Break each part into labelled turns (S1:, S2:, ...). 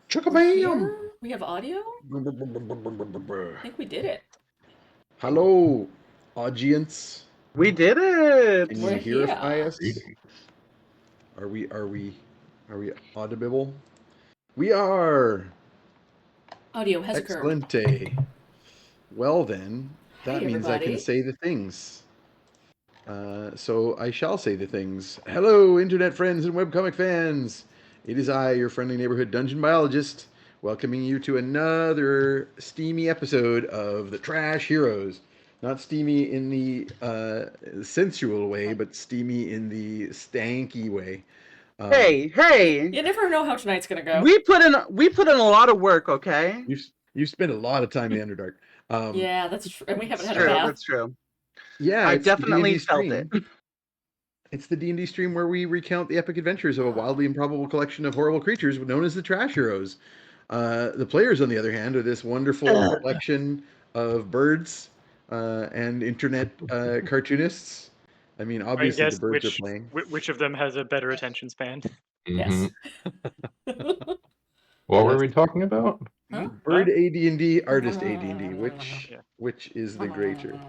S1: Chugga-bam!
S2: We have audio? I think we did it.
S1: Hello, audience.
S3: We did it.
S1: Can
S2: We're
S1: you hearify
S2: here.
S1: us? Are we audible? We are.
S2: Audio has occurred.
S1: Excelente. Well then, that
S2: Hey,
S1: means I can
S2: everybody.
S1: say the things. So I shall say the things. Hello, internet friends and webcomic fans. It is I, your friendly neighborhood dungeon biologist, welcoming you to another steamy episode of the Trash Heroes. Not steamy in the sensual way, but steamy in the stanky way.
S3: Hey!
S2: You never know how tonight's gonna go.
S3: We put in a lot of work, okay?
S1: You spent a lot of time in the Underdark.
S2: Yeah, that's true. And we haven't
S3: That's
S2: had a
S3: true.
S2: bath.
S3: That's true.
S1: Yeah,
S3: I
S1: it's the
S3: definitely
S1: D&D
S3: felt
S1: stream.
S3: it.
S1: It's the D&D stream where we recount the epic adventures of a wildly improbable collection of horrible creatures known as the Trash Heroes. The players, on the other hand, are this wonderful collection of birds and internet cartoonists. I mean, obviously the birds are playing.
S4: Which of them has a better attention span?
S2: Yes.
S5: What were we talking about?
S2: Huh?
S1: Bird AD&D, artist AD&D, which is the greater?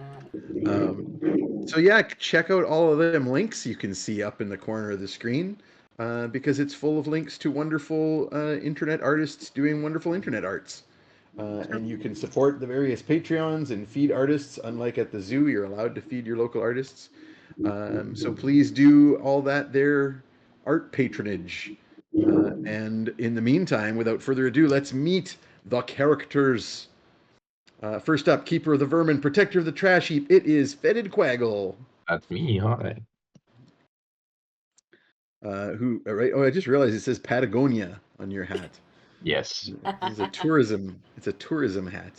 S1: So yeah, check out all of them links you can see up in the corner of the screen because it's full of links to wonderful internet artists doing wonderful internet arts. And you can support the various Patreons and feed artists. Unlike at the zoo, you're allowed to feed your local artists. So please do all that there art patronage. And in the meantime, without further ado, let's meet the characters. First up, Keeper of the Vermin, Protector of the Trash Heap, it is Fetid Quaggle.
S5: That's me, hi.
S1: Right? Oh, I just realized it says Patagonia on your hat.
S5: Yes.
S1: It's a tourism hat.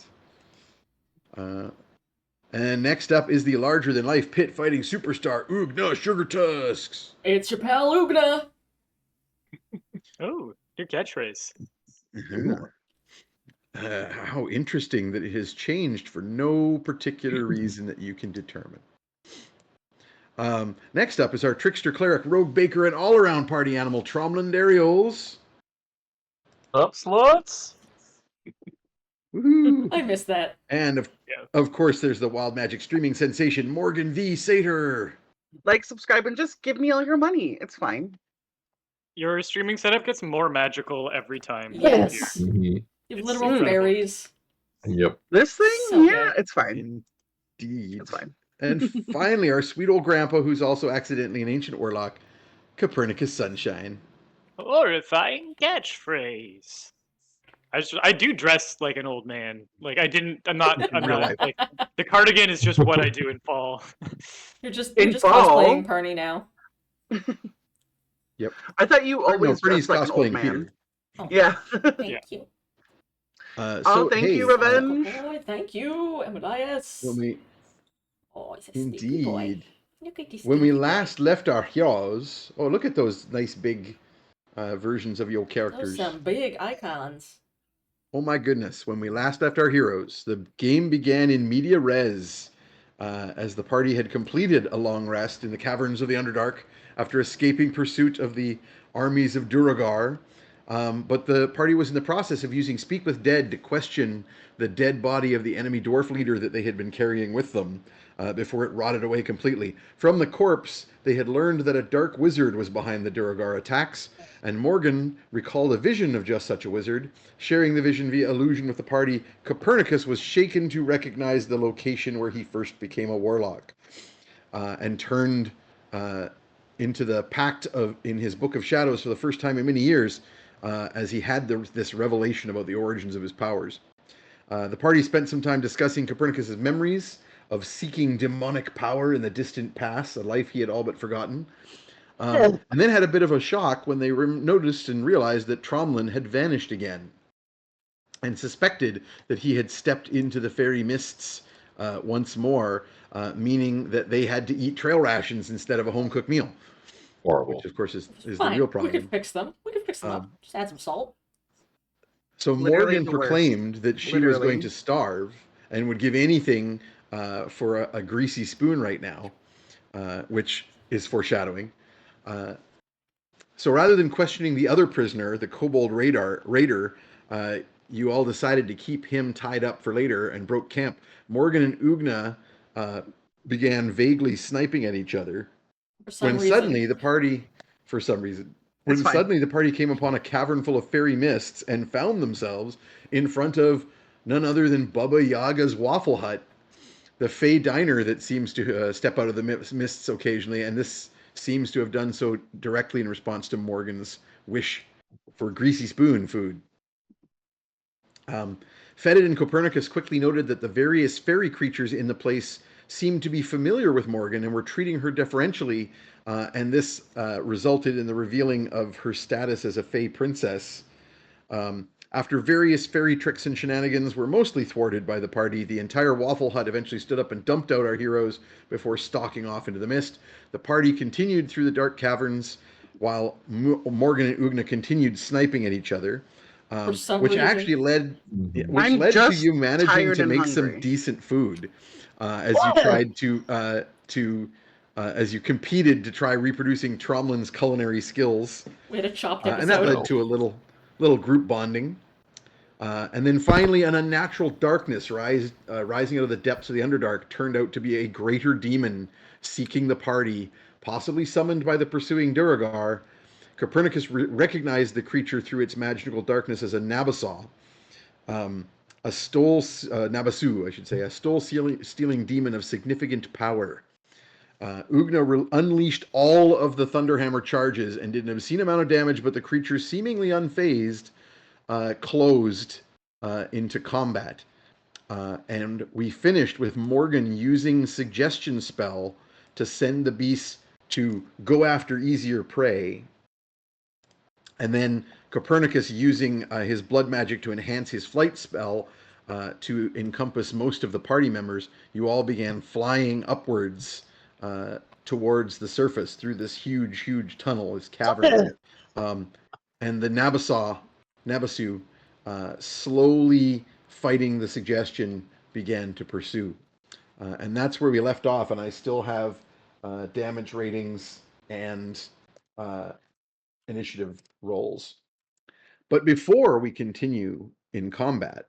S1: And next up is the larger-than-life pit-fighting superstar, Oogna Sugar Tusks.
S2: It's your pal Oogna.
S4: Oh, your catchphrase.
S1: How interesting that it has changed for no particular reason that you can determine. Next up is our trickster cleric, rogue baker, and all-around party animal, Tromlin Darioles.
S6: Up, sluts!
S1: Woohoo!
S2: I missed that.
S1: And of course, there's the wild magic streaming sensation, Morgan V. Sater.
S3: Like, subscribe, and just give me all your money. It's fine.
S4: Your streaming setup gets more magical every time.
S2: Yes.
S5: Mhm.
S2: You have
S4: It's
S2: literal
S4: incredible.
S2: fairies.
S5: Yep.
S3: This thing,
S2: So
S3: yeah,
S2: good.
S3: it's fine.
S1: Indeed.
S3: It's fine.
S1: And finally, our sweet old grandpa, who's also accidentally an ancient warlock, Copernicus Sunshine.
S4: Horrifying catchphrase. I do dress like an old man. Like I'm not
S1: real
S4: like the cardigan is just what I do in fall.
S2: You're just
S3: In fall?
S2: cosplaying Pernie now.
S1: Yep.
S3: I thought you always
S1: Bernie's
S3: dressed like an old
S1: cosplaying
S3: man.
S1: Peter.
S2: Oh,
S3: Yeah.
S2: Thank
S4: Yeah.
S2: you.
S1: So,
S3: thank
S1: hey,
S3: you, Revenge.
S2: Boy, thank you, Amadeus.
S1: When we
S2: Oh, he's a sneaky boy.
S1: indeed,
S2: Look at this
S1: when we
S2: sneaky boy.
S1: last left our heroes, oh look at those nice big versions of your
S2: Those
S1: characters.
S2: some big icons.
S1: Oh my goodness! When we last left our heroes, the game began in media res, as the party had completed a long rest in the caverns of the Underdark after escaping pursuit of the armies of Duragar. But the party was in the process of using Speak with Dead to question the dead body of the enemy dwarf leader that they had been carrying with them before it rotted away completely. From the corpse, they had learned that a dark wizard was behind the Duragar attacks, and Morgan recalled a vision of just such a wizard. Sharing the vision via illusion with the party, Copernicus was shaken to recognize the location where he first became a warlock and turned into the pact in his Book of Shadows for the first time in many years, as he had this revelation about the origins of his powers. The party spent some time discussing Copernicus's memories of seeking demonic power in the distant past, a life he had all but forgotten. And then had a bit of a shock when they noticed and realized that Tromlin had vanished again, and suspected that he had stepped into the fairy mists once more, meaning that they had to eat trail rations instead of a home-cooked meal.
S5: Horrible.
S1: Which, of course, is the
S2: Fine.
S1: real problem.
S2: We can fix them. We can fix them up. Just add some salt.
S1: So
S3: Literally
S1: Morgan
S3: the worst.
S1: proclaimed that she was
S3: Literally.
S1: going to starve and would give anything for a greasy spoon right now, which is foreshadowing. So rather than questioning the other prisoner, the kobold raider, you all decided to keep him tied up for later and broke camp. Morgan and Ugna uh, began vaguely sniping at each other
S2: For some
S1: when
S2: reason.
S1: suddenly the party, for some reason, when
S3: It's fine.
S1: suddenly the party came upon a cavern full of fairy mists and found themselves in front of none other than Baba Yaga's Waffle Hut, the Fey diner that seems to step out of the mists occasionally, and this seems to have done so directly in response to Morgan's wish for greasy spoon food. Fetid and Copernicus quickly noted that the various fairy creatures in the place seemed to be familiar with Morgan and were treating her deferentially, and this resulted in the revealing of her status as a Fey princess. After various fairy tricks and shenanigans were mostly thwarted by the party, the entire Waffle Hut eventually stood up and dumped out our heroes before stalking off into the mist. The party continued through the dark caverns while Morgan and Ugna continued sniping at each other,
S2: For some
S1: which
S2: reason.
S1: actually led
S5: Mhm.
S1: which
S3: I'm
S1: led to
S3: just
S1: you managing
S3: tired
S1: to
S3: and
S1: make some
S3: hungry.
S1: decent food as you tried to as you competed to try reproducing Tromlin's culinary skills,
S2: We had a chopped
S1: and that
S2: episode.
S1: led to a little group bonding. And then finally, an unnatural darkness rising out of the depths of the Underdark turned out to be a greater demon seeking the party, possibly summoned by the pursuing Duragar. Copernicus recognized the creature through its magical darkness as a Nabasaw, a Nabasu, I should say, a stealing demon of significant power. Ugna unleashed all of the Thunderhammer charges and did an obscene amount of damage, but the creature, seemingly unfazed, closed into combat. And we finished with Morgan using Suggestion Spell to send the beast to go after easier prey. And then Copernicus using his blood magic to enhance his flight spell to encompass most of the party members. You all began flying upwards towards the surface through this huge tunnel, this cavern. Um, and the Nabasu, slowly fighting the suggestion, began to pursue. And that's where we left off. And I still have damage ratings and uh, initiative rolls. But before we continue in combat,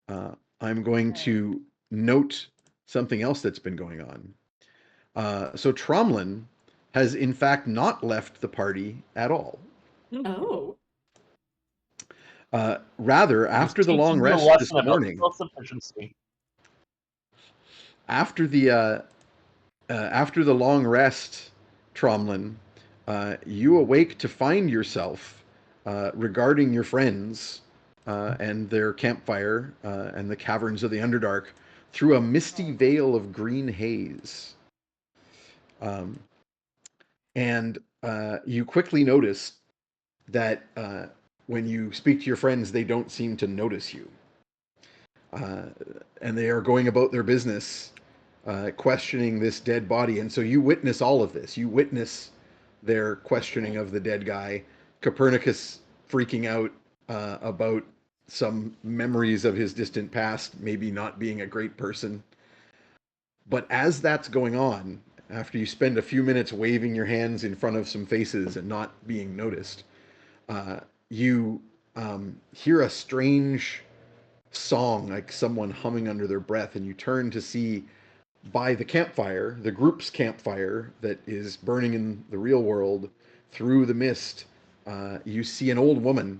S1: I'm going to note something else that's been going on. So Tromlin has in fact not left the party at all.
S2: Oh.
S1: Rather,
S6: He's
S1: after the long
S6: teaching you a
S1: rest this
S6: lesson about
S1: morning,
S6: self-sufficiency.
S1: after the long rest, Tromlin, you awake to find yourself regarding your friends and their campfire and the caverns of the Underdark through a misty veil of green haze. And you quickly notice that when you speak to your friends, they don't seem to notice you. And they are going about their business, questioning this dead body. And so you witness all of this. You witness their questioning of the dead guy, Copernicus freaking out about some memories of his distant past, maybe not being a great person. But as that's going on, after you spend a few minutes waving your hands in front of some faces and not being noticed, you hear a strange song, like someone humming under their breath, and you turn to see by the campfire, the group's campfire that is burning in the real world through the mist, you see an old woman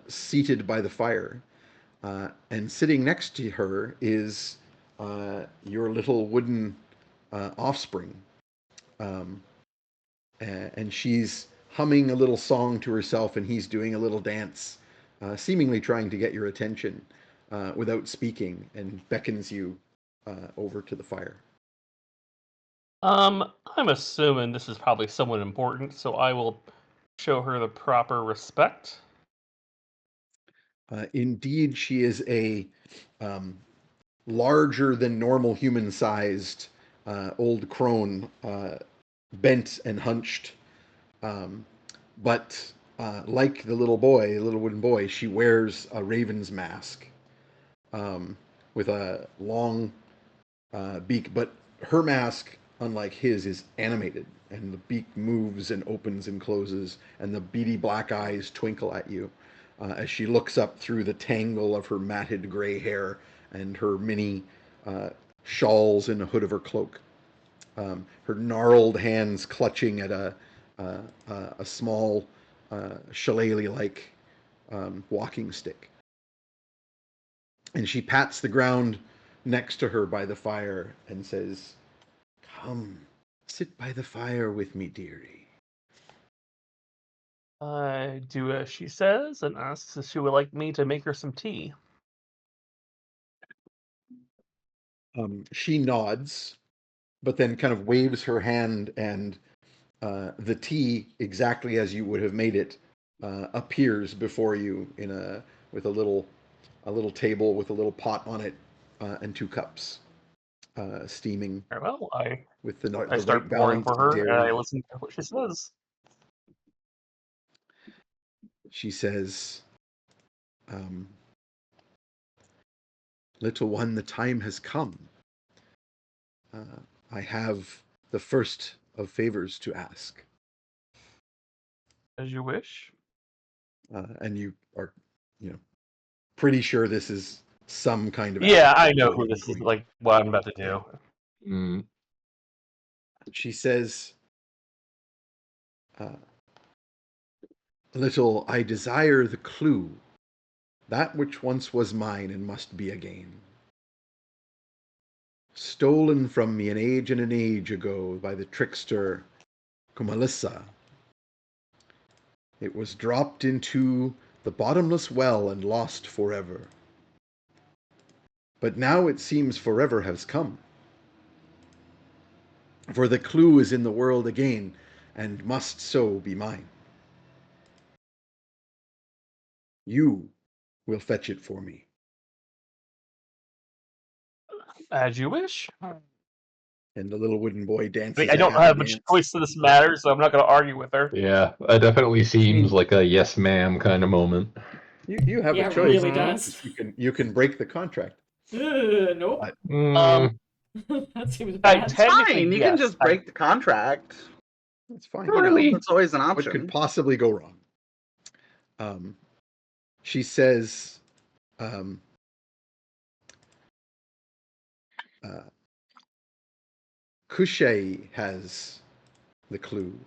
S1: seated by the fire. And sitting next to her is your little wooden offspring. Um, and she's humming a little song to herself, and he's doing a little dance, seemingly trying to get your attention without speaking, and beckons you over to the fire.
S6: I'm assuming this is probably someone important, so I will show her the proper respect.
S1: Indeed, she is a larger than normal human sized old crone, bent and hunched. But like the little wooden boy, she wears a raven's mask with a long beak. But her mask unlike his, is animated, and the beak moves and opens and closes, and the beady black eyes twinkle at you as she looks up through the tangle of her matted gray hair and her many shawls in the hood of her cloak. Her gnarled hands clutching at a small shillelagh-like walking stick. And she pats the ground next to her by the fire and says, "Come, sit by the fire with me, dearie."
S6: I do as she says and asks if she would like me to make her some tea.
S1: She nods, but then kind of waves her hand, and the tea, exactly as you would have made it, appears before you with a little table with a little pot on it and 2 cups steaming
S6: Very well, I
S1: with the right
S6: start pouring
S1: balance
S6: for
S1: of
S6: her, and I
S1: dairy.
S6: listen to what she says.
S1: She says, "Little one, the time has come. I have the first of favors to ask."
S6: As you wish.
S1: And you are, pretty sure this is some kind of
S6: Yeah,
S1: act
S6: I know
S1: for
S6: who
S1: the
S6: this is,
S1: queen.
S6: like, what I'm about to do.
S5: Mm.
S1: She says, "Little, I desire the clue, that which once was mine and must be again. Stolen from me an age ago by the trickster Kumalissa. It was dropped into the bottomless well and lost forever. But now it seems forever has come. For the clue is in the world again, and must so be mine. You will fetch it for me."
S6: As you wish.
S1: And the little wooden boy
S6: I
S1: dances
S6: mean, I
S1: a
S6: don't
S1: happy
S6: have much
S1: dance.
S6: choice in this matter, so I'm not going to argue with her.
S5: Yeah, that definitely seems like a yes ma'am kind of moment.
S1: You have
S2: Yeah,
S1: a
S2: it
S1: choice.
S2: really
S6: Mhm.
S2: does.
S1: You can break the contract.
S2: Nope.
S1: But
S5: Mm,
S2: That seems
S6: I
S2: bad.
S6: technically,
S3: Fine, you can
S6: yes.
S3: just break the contract.
S1: that's fine.
S5: Really?
S3: That's always an
S1: What could
S3: option.
S1: possibly go wrong? She says, "Kushay has the clue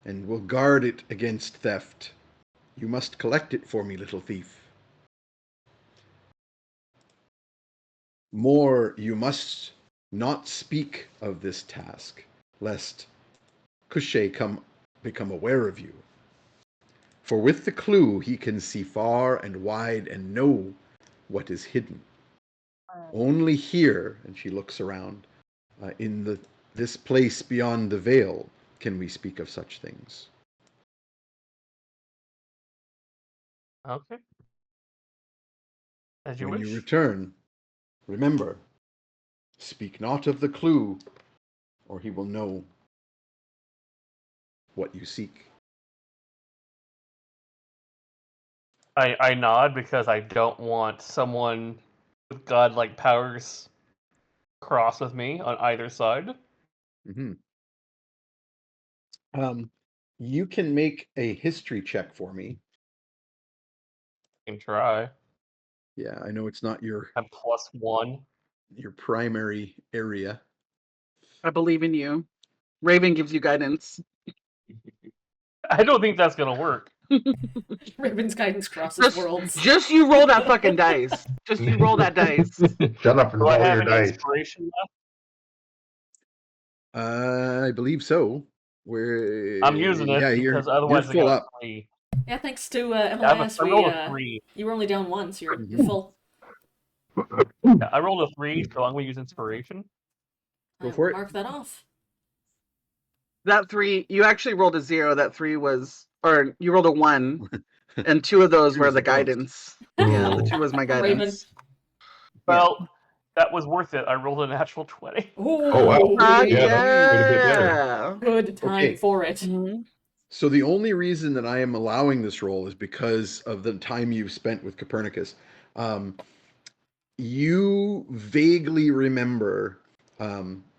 S1: and will guard it against theft. You must collect it for me, little thief. More, you must not speak of this task, lest Kushay become aware of you. For with the clue he can see far and wide and know what is hidden. Only here," and she looks around, "in this place beyond the veil can we speak of such things."
S6: Okay. As you
S1: When you
S6: wish.
S1: return, remember, speak not of the clue, or he will know what you seek.
S6: I nod because I don't want someone with godlike powers cross with me on either side.
S1: Mm-hmm. You can make a history check for me.
S6: Can try.
S1: Yeah, I know it's not your
S6: I'm +1.
S1: primary area.
S3: I believe in you. Raven gives you guidance.
S6: I don't think that's gonna work.
S2: Raven's guidance crosses worlds.
S3: Just you roll that fucking dice. Just you roll that dice.
S5: Shut up and
S6: Do I
S5: roll
S6: have
S5: your
S6: any
S5: dice.
S6: inspiration left?
S1: I believe so.
S6: I'm using it
S1: Yeah,
S6: because
S1: you're
S6: otherwise I
S1: full
S6: got
S1: up.
S6: 3.
S2: Yeah, thanks to
S6: I
S2: MLIS,
S6: rolled a 3.
S2: you were only down once. You're full.
S6: Yeah, I rolled a 3, so I'm gonna use inspiration.
S1: Go for it.
S2: Mark that off.
S3: That 3, you actually rolled a 0. That 3 was, or you rolled a 1, and 2 of those
S1: Two
S3: were
S1: was
S3: the
S1: the most.
S3: guidance. Yeah, the
S5: Oh.
S3: 2 was my
S2: Raven.
S3: guidance.
S6: Well, that was worth it. I rolled a natural 20.
S5: Oh, wow.
S3: Heck
S5: Yeah, that's quite a bit better.
S3: yeah.
S2: Good time
S1: Okay.
S2: for it.
S3: Mhm.
S1: So the only reason that I am allowing this roll is because of the time you've spent with Copernicus. You vaguely remember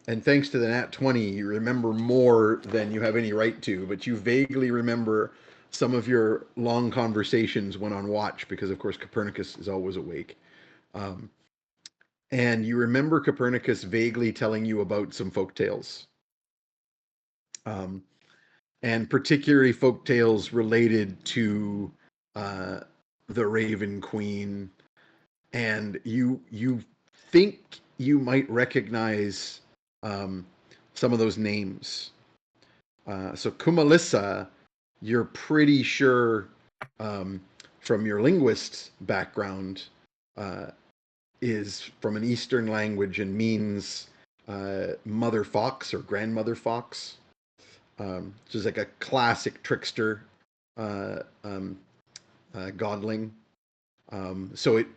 S1: and thanks to the nat 20, you remember more than you have any right to, but you vaguely remember some of your long conversations when on watch, because of course Copernicus is always awake. Um, and you remember Copernicus vaguely telling you about some folk tales. Um, and particularly folk tales related to uh, the Raven Queen, and you think you might recognize some of those names. So Kumalissa, you're pretty sure from your linguist background uh, is from an Eastern language and means mother fox or grandmother fox. Which is like a classic trickster uh, um, godling. So it,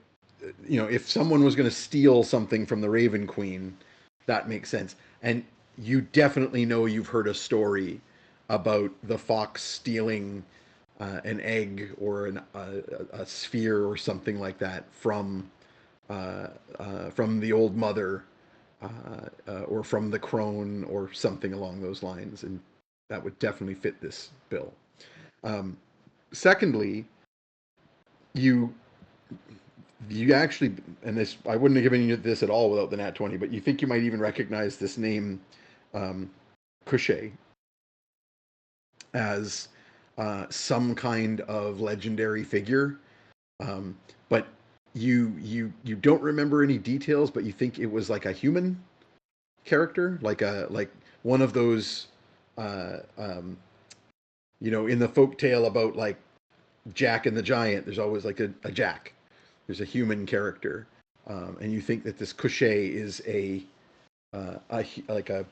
S1: if someone was going to steal something from the Raven Queen, that makes sense. And you definitely know you've heard a story about the fox stealing an egg or a sphere or something like that from the old mother or from the crone or something along those lines, and that would definitely fit this bill. Um, Secondly, you actually, and this I wouldn't have given you this at all without the nat 20, but you think you might even recognize this name, Couché, as some kind of legendary figure. But you don't remember any details, but you think it was like a human character, like one of those, uh, um, in the folk tale about like Jack and the Giant. There's always like a Jack. There's a human character, and you think that this Couché is like a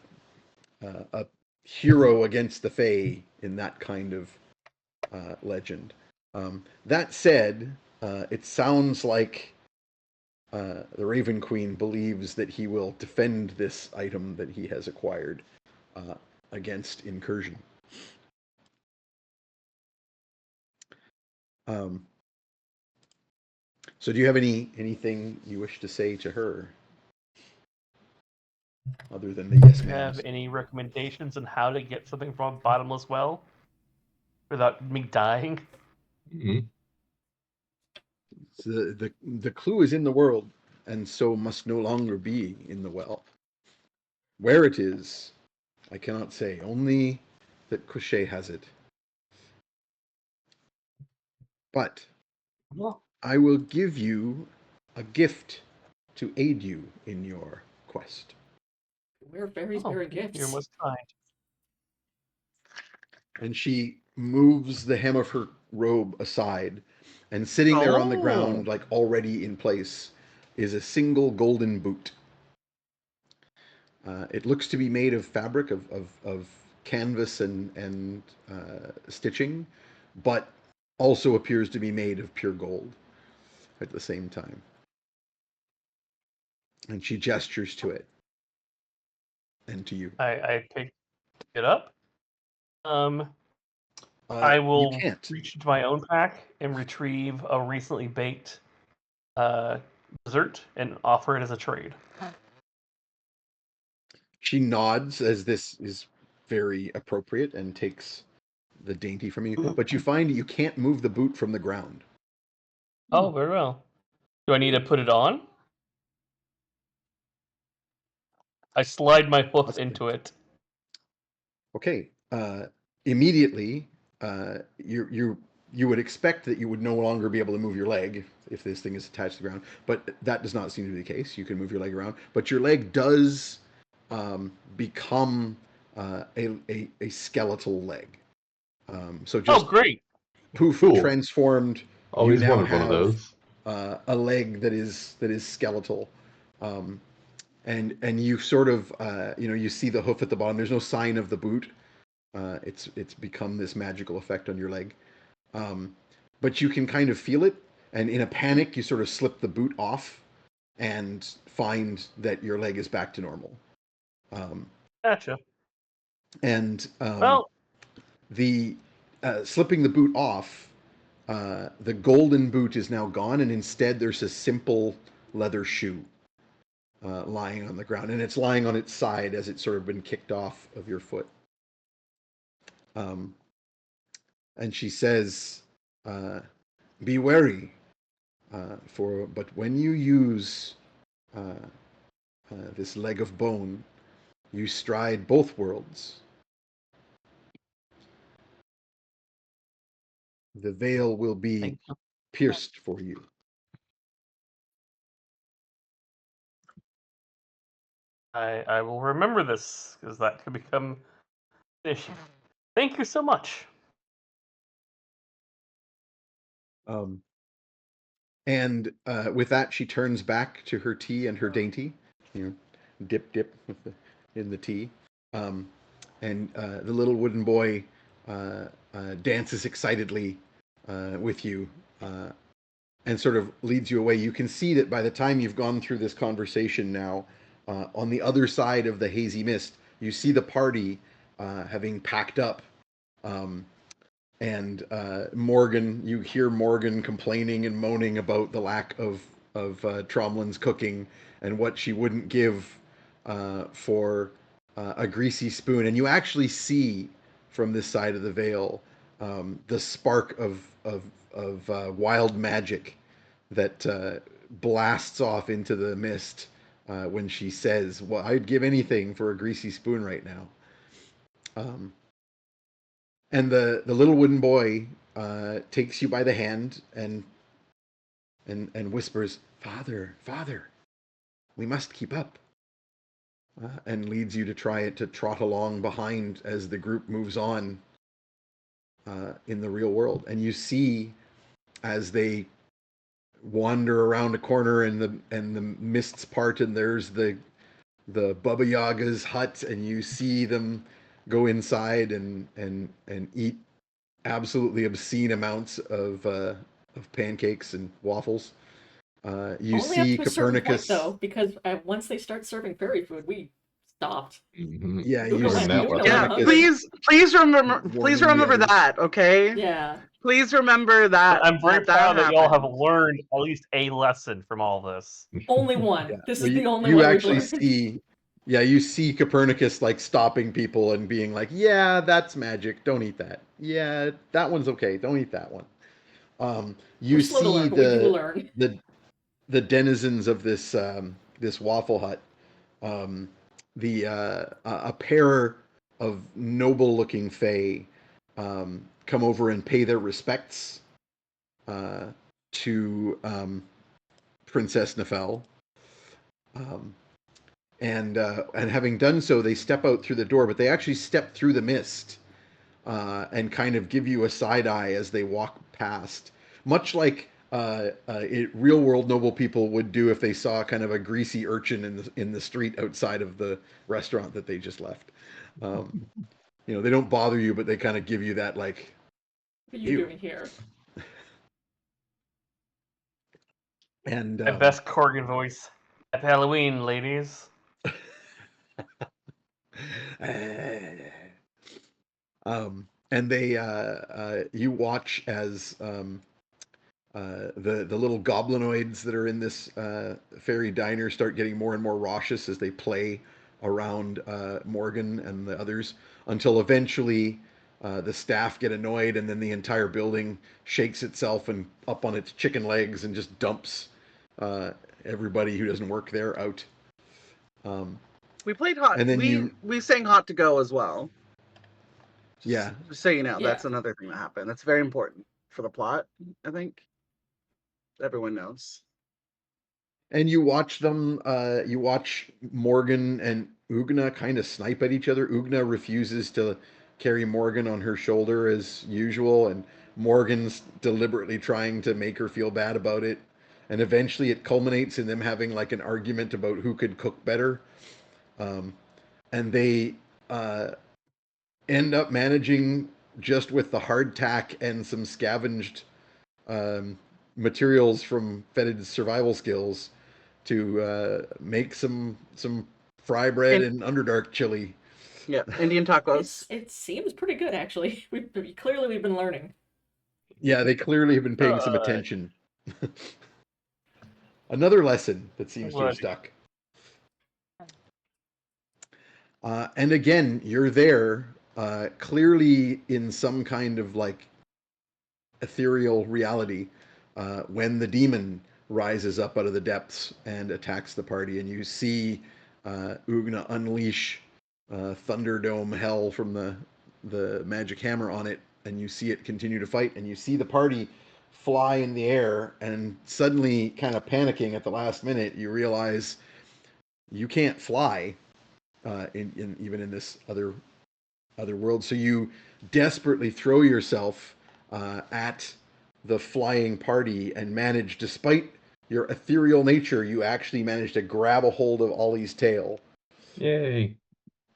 S1: hero against the Fae in that kind of legend. That said, it sounds like the Raven Queen believes that he will defend this item that he has acquired uh, against incursion. Um, so, do you have anything you wish to say to her, other than the yes,
S6: Do you
S1: ma'am?
S6: have any recommendations on how to get something from a bottomless well without me dying?
S5: Mhm.
S1: The clue is in the world, and so must no longer be in the well. Where it is, I cannot say. Only that Couché has it. But
S6: Well,
S1: I will give you a gift to aid you in your quest.
S2: Where fairies
S6: oh,
S2: bear
S6: you're
S2: gifts.
S6: most kind.
S1: And she moves the hem of her robe aside, and sitting there on the
S6: Oh,
S1: ground, like already in place, is a single golden boot. It looks to be made of fabric of canvas and stitching, but also appears to be made of pure gold at the same time. And she gestures to it and to you.
S6: I picked it up. I
S1: You
S6: will
S1: can't.
S6: reach into my own pack and retrieve a recently baked uh, dessert and offer it as a trade.
S1: She nods as this is very appropriate and takes the dainty from you, but you find you can't move the boot from the ground.
S6: Oh, very well. Do I need to put it on? I slide my hoof into it.
S1: Okay. Immediately, you would expect that you would no longer be able to move your leg if this thing is attached to the ground, but that does not seem to be the case. You can move your leg around, but your leg does become a skeletal leg. So
S6: Oh,
S1: just
S6: great.
S1: poof,
S5: Cool.
S1: transformed. You
S5: Always
S1: now
S5: wanted one of
S1: have
S5: those.
S1: a leg that is skeletal, um, and you sort of you see the hoof at the bottom. There's no sign of the boot. It's become this magical effect on your leg, um, but you can kind of feel it. And in a panic, you sort of slip the boot off and find that your leg is back to normal. Um,
S6: Gotcha.
S1: and
S6: Well,
S1: the slipping the boot off, the golden boot is now gone, and instead there's a simple leather shoe. lying on the ground, and it's lying on its side as it's sort of been kicked off of your foot. And she says, "Be wary, but when you use this leg of bone, you stride both worlds. The veil will be
S6: Thank you.
S1: pierced for you."
S6: I will remember this because that could become an issue. Thank you so much.
S1: And with that, she turns back to her tea and her dainty. You know, dip in the tea. And the little wooden boy dances excitedly with you and sort of leads you away. You can see that by the time you've gone through this conversation now, on the other side of the hazy mist, you see the party having packed up. And Morgan, you hear Morgan complaining and moaning about the lack of Tromlin's cooking and what she wouldn't give for a greasy spoon. And you actually see from this side of the veil the spark of wild magic that blasts off into the mist when she says, "Well, I'd give anything for a greasy spoon right now." And the little wooden boy takes you by the hand and whispers, "Father, father, we must keep up," and leads you to try to trot along behind as the group moves on in the real world. And you see as they wander around a corner and the mists part, and there's the Baba Yaga's hut, and you see them go inside and eat absolutely obscene amounts of pancakes and waffles. You
S2: Only up
S1: see
S2: to a certain point,
S1: Copernicus.
S2: though, because once they start serving fairy food, we stopped.
S5: Mhm.
S1: Yeah,
S2: Who
S1: you
S2: knows-
S1: see
S5: that
S2: who knows
S3: Yeah,
S2: how
S1: Copernicus.
S2: hungry-
S3: please remember
S1: Warning the others.
S3: that, okay?
S2: Yeah.
S3: Please remember that.
S6: I'm very proud that y'all have
S3: happened.
S6: learned at least a lesson from all this.
S2: Only one.
S1: Yeah.
S2: This
S1: Well,
S2: is the only
S1: you
S2: one we've
S1: actually
S2: learned.
S1: see. Yeah, you see Copernicus like stopping people and being like, "Yeah, that's magic. Don't eat that. Yeah, that one's okay. Don't eat that one." You
S2: We're slow to
S1: see
S2: learn, but we do learn.
S1: the denizens of this Waffle Hut, um, a pair of noble-looking fae come over and pay their respects to Princess Nefel, um, and having done so, they step out through the door, but they actually step through the mist and kind of give you a side eye as they walk past, much like real world noble people would do if they saw kind of a greasy urchin in the street outside of the restaurant that they just left. They don't bother you, but they kind of give you that like,
S2: What are you
S1: "Ew."
S2: doing here?
S1: And
S6: My best Corgan voice. Happy Halloween, ladies.
S1: and they you watch as the little goblinoids that are in this fairy diner start getting more and more raucous as they play around Morgan and the others, until eventually the staff get annoyed, and then the entire building shakes itself and up on its chicken legs and just dumps everybody who doesn't work there out.
S3: We played hot.
S1: And then
S3: we sang "Hot to Go" as well.
S1: Yeah.
S3: Just so you know,
S2: Yeah.
S3: that's another thing that happened. That's very important for the plot, I think. Everyone knows.
S1: And you watch Morgan and Ugna kind of snipe at each other. Ugna refuses to carry Morgan on her shoulder as usual, and Morgan's deliberately trying to make her feel bad about it. And eventually it culminates in them having like an argument about who could cook better. And they end up managing, just with the hardtack and some scavenged materials from Fetid's survival skills, to make some fry bread and Underdark chili.
S3: Yeah, Indian tacos.
S2: It seems pretty good, actually. We've been learning.
S1: Yeah, they clearly have been paying some attention. Another lesson that seems to have stuck. And again, you're there, clearly in some kind of like ethereal reality, when the demon rises up out of the depths and attacks the party, and you see Ugna unleash Thunderdome hell from the magic hammer on it, and you see it continue to fight, and you see the party fly in the air, and suddenly, kind of panicking at the last minute, you realize you can't fly in even in this other world. So you desperately throw yourself at the flying party and manage, despite your ethereal nature, you actually manage to grab a hold of Ollie's tail
S5: Yay.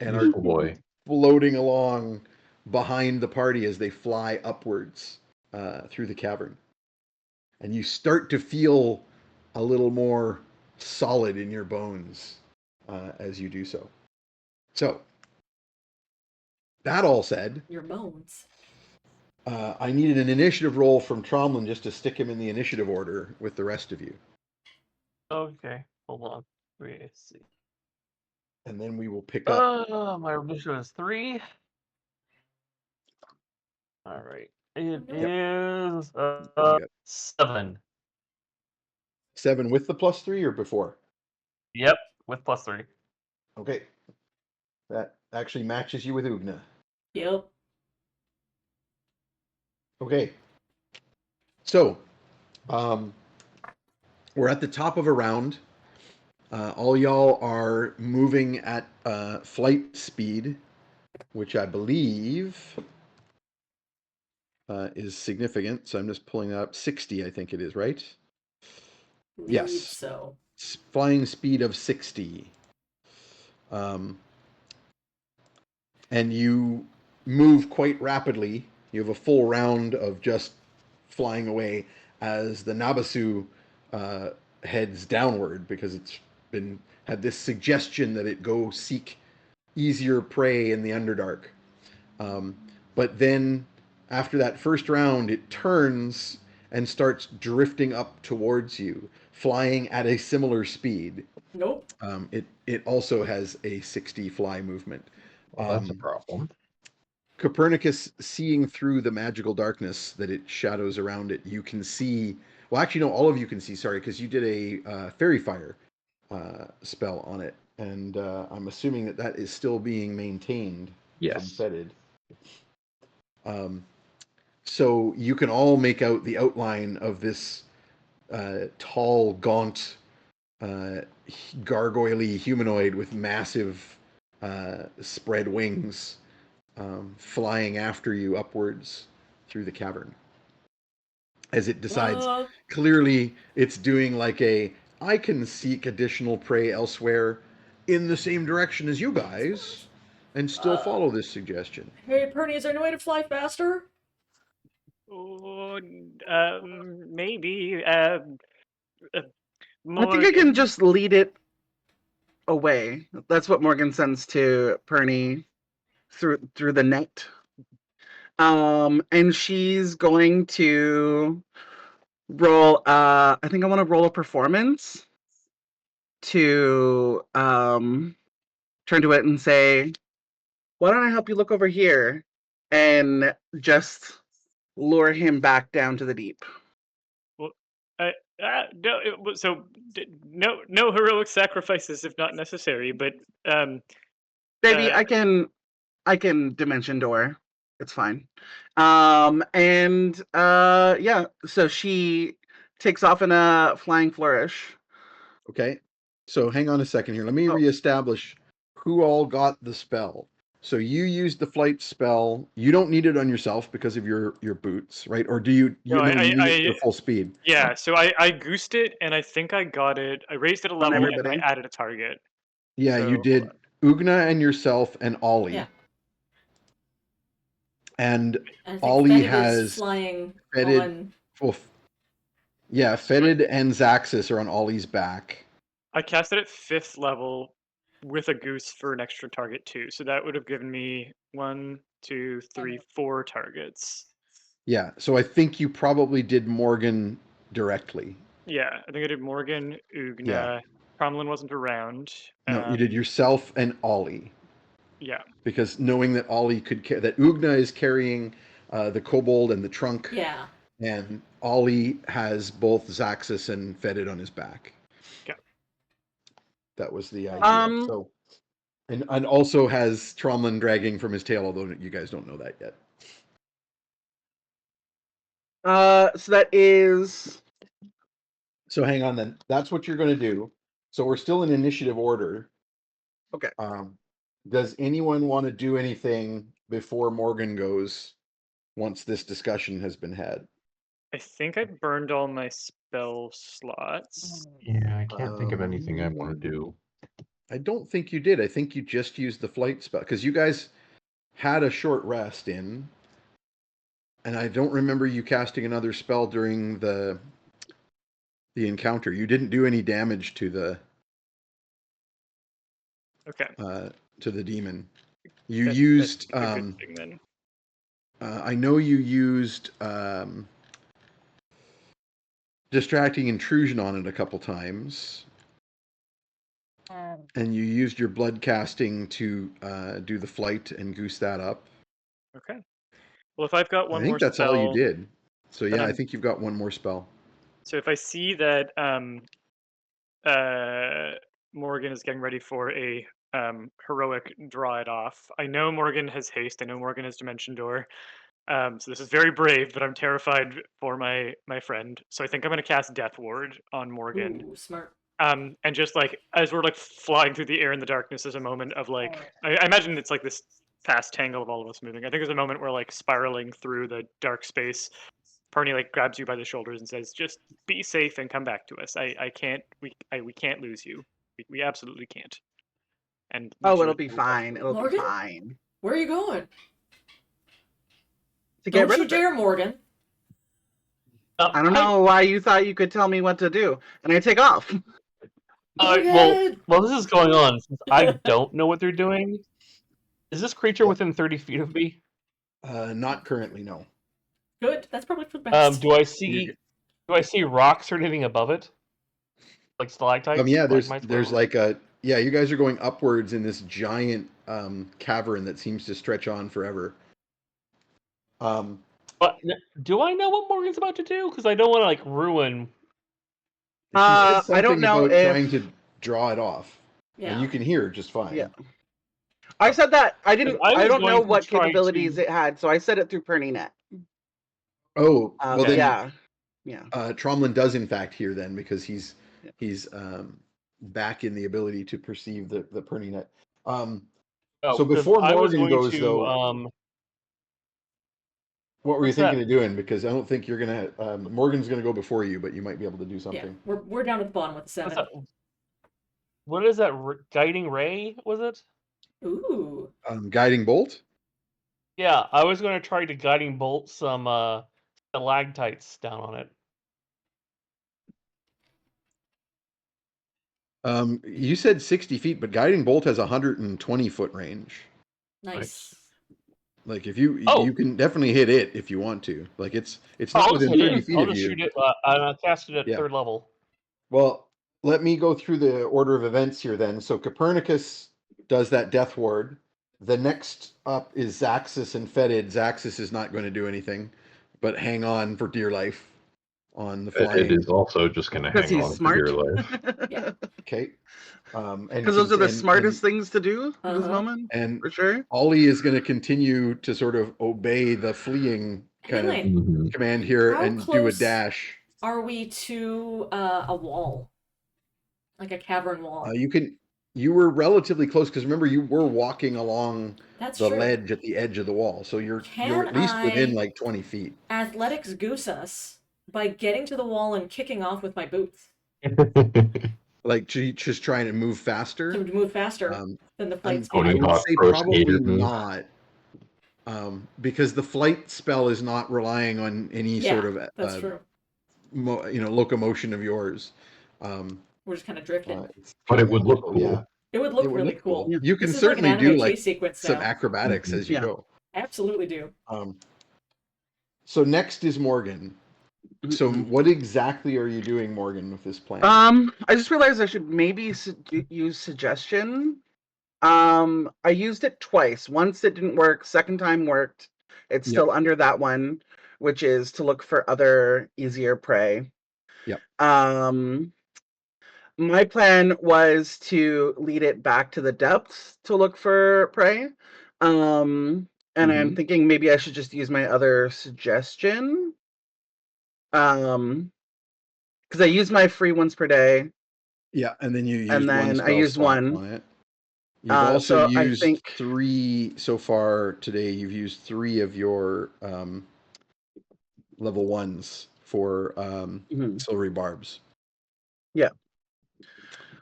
S1: and are
S5: Useful boy.
S1: floating along behind the party as they fly upwards through the cavern. And you start to feel a little more solid in your bones as you do so. So, that all said,
S2: Your bones.
S1: I needed an initiative roll from Tromlin just to stick him in the initiative order with the rest of you.
S6: Okay, hold on. Let's see.
S1: And then we will pick up.
S6: My initiative is 3. All right. It
S1: Yep.
S6: is
S1: What do you got?
S6: 7.
S1: 7 with the +3 or before?
S6: Yep, with +3.
S1: Okay. That actually matches you with Ugna.
S2: Yep.
S1: Okay. So, we're at the top of a round. All y'all are moving at flight speed, which I believe is significant. So I'm just pulling that up. 60, I think it is, right?
S2: Believe
S1: Yes.
S2: so.
S1: Flying speed of 60. And you move quite rapidly. You have a full round of just flying away as the Nabasu heads downward, because it's had this suggestion that it go seek easier prey in the Underdark. But then after that first round, it turns and starts drifting up towards you, flying at a similar speed.
S2: Nope.
S1: It also has a 60 fly movement.
S5: Well, that's a problem.
S1: Copernicus, seeing through the magical darkness that it shadows around it, you can see. Well, actually, no, all of you can see. Sorry, because you did a fairy fire spell on it, and I'm assuming that that is still being maintained from
S5: Yes.
S1: Fetid. So you can all make out the outline of this tall, gaunt, gargoyle-y humanoid with massive spread wings, flying after you upwards through the cavern. As it decides, clearly it's doing like I can seek additional prey elsewhere in the same direction as you guys and still follow this suggestion.
S2: Hey, Pernie, is there any way to fly faster?
S4: Oh, maybe.
S3: I
S4: More.
S3: think I can just lead it away. That's what Morgan sends to Pernie through the net. And she's going to roll. I think I want to roll a performance to turn to it and say, "Why don't I help you look over here and just lure him back down to the deep?"
S4: Well, no. No heroic sacrifices if not necessary. But
S3: Baby, I can dimension door. It's fine. And yeah, so she takes off in a flying flourish.
S1: Okay, so hang on a second here. Let me
S3: Oh.
S1: reestablish who all got the spell. So you used the flight spell. You don't need it on yourself because of your boots, right? Or do you? You
S4: No,
S1: know, you need it for full speed.
S4: Yeah, so I goosed it, and I think I got it. I raised it a level, and I
S3: everybody?
S4: added a target.
S1: Yeah,
S4: So,
S1: you did. Ugna and yourself and Ollie.
S2: Yeah.
S1: And
S2: I think
S1: Ollie
S2: Fetid is
S1: has
S2: flying
S1: Fetid.
S2: on.
S1: Well, yeah, Fetid and Zaxxas are on Ollie's back.
S4: I cast it at 5th level with a goose for an extra target too. So that would have given me 1, 2, 3, 4 targets.
S1: Yeah, so I think you probably did Morgan directly.
S4: Yeah, I think I did Morgan, Ugna.
S1: Yeah.
S4: Cromlin wasn't around.
S1: No, you did yourself and Ollie.
S4: Yeah.
S1: Because knowing that Ollie that Ugna is carrying the kobold and the trunk,
S2: Yeah.
S1: and Ollie has both Zaxxas and Fetid on his back.
S4: Okay.
S1: That was the idea. So, and also has Tromlin dragging from his tail, although you guys don't know that yet.
S3: So that is.
S1: So hang on then. That's what you're going to do. So we're still in initiative order.
S3: Okay.
S1: Does anyone want to do anything before Morgan goes once this discussion has been had?
S4: I think I burned all my spell slots.
S5: Yeah, I can't think of anything I want to do.
S1: I don't think you did. I think you just used the flight spell because you guys had a short rest in, and I don't remember you casting another spell during the encounter. You didn't do any damage to the demon. You used
S4: that's a good thing then.
S1: I know you used distracting intrusion on it a couple times. And you used your blood casting to do the flight and goose that up.
S4: Okay. Well, if I've got one
S1: I think
S4: more
S1: that's
S4: spell,
S1: all you did. So yeah, I
S4: I'm-
S1: think you've got one more spell.
S4: So if I see that Morgan is getting ready for a heroic draw it off, I know Morgan has haste. I know Morgan has dimension door. So this is very brave, but I'm terrified for my friend. So I think I'm going to cast Death Ward on Morgan.
S2: Ooh, smart.
S4: And just like as we're like flying through the air in the darkness, there's a moment of like I imagine it's like this fast tangle of all of us moving. I think there's a moment where like spiraling through the dark space, Pernie like grabs you by the shoulders and says, "Just be safe and come back to us. I can't we can't lose you. We absolutely can't." And
S3: Oh, it'll be fine. It'll
S2: Morgan?
S3: be fine.
S2: Where are you going?
S3: To get
S2: Don't
S3: rid
S2: you
S3: of
S2: dare,
S3: it.
S2: Morgan.
S3: I don't know why you thought you could tell me what to do, and I take off.
S2: Morgan!
S6: Well, this is going on since I don't know what they're doing. Is this creature within 30 feet of me?
S1: Not currently, no.
S2: Good. That's probably for the best.
S6: Do I see rocks or anything above it? Like stalactites?
S1: Yeah,
S6: stalagmites,
S1: there's
S6: whatever?
S1: like you guys are going upwards in this giant cavern that seems to stretch on forever.
S6: But do I know what Morgan's about to do? Because I don't want to like ruin.
S1: She said something
S3: I don't know
S1: about
S3: if
S1: trying to draw it off, and you can hear just fine.
S3: Yeah. I said that I didn't. I don't know what
S6: try
S3: capabilities it had, so I said it through Pernie Net.
S1: Oh, well then,
S3: yeah.
S1: Tromlin does in fact hear then because he's back in the ability to perceive the Pernie Net. So before Morgan goes though, what were you thinking of doing? Because I don't think you're gonna. Morgan's gonna go before you, but you might be able to do something.
S2: Yeah, we're down at the bottom with 7.
S6: What is that? Guiding ray? Was it?
S2: Ooh.
S1: Guiding bolt.
S6: Yeah, I was going to try to guiding bolt some stalactites down on it.
S1: You said 60 feet, but guiding bolt has 120 foot range.
S2: Nice.
S1: Like if you can definitely hit it if you want to. Like it's not within 30 feet
S6: I'll
S1: of
S6: just
S1: you.
S6: shoot it. I'll cast it at 3rd level.
S1: Well, let me go through the order of events here then. So Copernicus does that death ward. The next up is Zaxxas and Fetid. Zaxxas is not going to do anything, but hang on for dear life on the flying.
S5: It is also just going to hang on for dear life.
S2: Yeah.
S1: Okay.
S3: Because those are the smartest things to do in this moment,
S1: and
S3: for sure.
S1: Ollie is going to continue to sort of obey the fleeing kind of command here and do a dash.
S2: Are we to a wall, like a cavern wall?
S1: You were relatively close because remember you were walking along the
S2: true.
S1: ledge at the edge of the wall, so you're at least within like 20 feet.
S2: Athletics goose us by getting to the wall and kicking off with my boots.
S1: Like just trying to move faster.
S2: To move faster than the flight
S1: I
S2: speed.
S1: would say probably not, because the flight spell is not relying on any sort of
S2: that's true.
S1: Locomotion of yours.
S2: We're just kind of drifting.
S5: But it would look cool.
S2: Yeah. It would look really cool.
S1: You can certainly do like some acrobatics as you go.
S2: Absolutely do.
S1: So next is Morgan. So what exactly are you doing, Morgan, with this plan?
S3: I just realized I should maybe use suggestion. I used it twice. Once it didn't work. Second time worked. It's
S1: Yep.
S3: still under that one, which is to look for other easier prey.
S1: Yep.
S3: My plan was to lead it back to the depths to look for prey. And I'm thinking maybe I should just use my other suggestion. Because I use my free once per day.
S1: Yeah, and then you
S3: And
S1: used one
S3: then I
S1: spell
S3: used
S1: slot
S3: one.
S1: on it. You've also
S3: So I
S1: used
S3: think
S1: 3 so far today. You've used 3 of your level 1s for silvery barbs.
S3: yeah.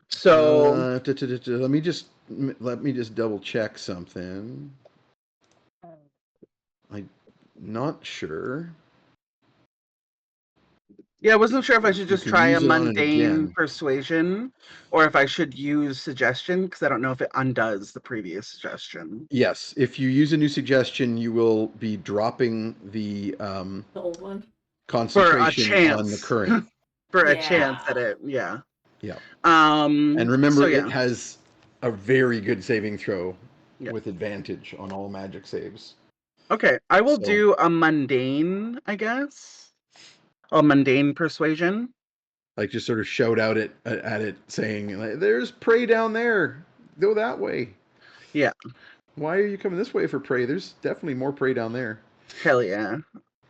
S3: So
S1: Let me just double check something. I'm not sure.
S3: yeah, I wasn't sure if I should
S1: You
S3: just
S1: can
S3: try a
S1: use it on it
S3: mundane
S1: again.
S3: persuasion or if I should use suggestion because I don't know if it undoes the previous suggestion.
S1: Yes, if you use a new suggestion, you will be dropping the
S2: The old one.
S3: For a
S1: concentration on the
S3: chance.
S1: current.
S3: For a
S2: Yeah.
S3: chance at it, yeah.
S1: Yeah.
S3: And
S1: And remember,
S3: so, yeah.
S1: it has a very good saving throw
S3: Yeah.
S1: with advantage on all magic saves.
S3: Okay, I will
S1: So-
S3: do a mundane, I guess. A mundane persuasion.
S1: Like just sort of shout out at it saying, like, there's prey down there. Go that way.
S3: Yeah.
S1: Why are you coming this way for prey? There's definitely more prey down there.
S3: Hell yeah.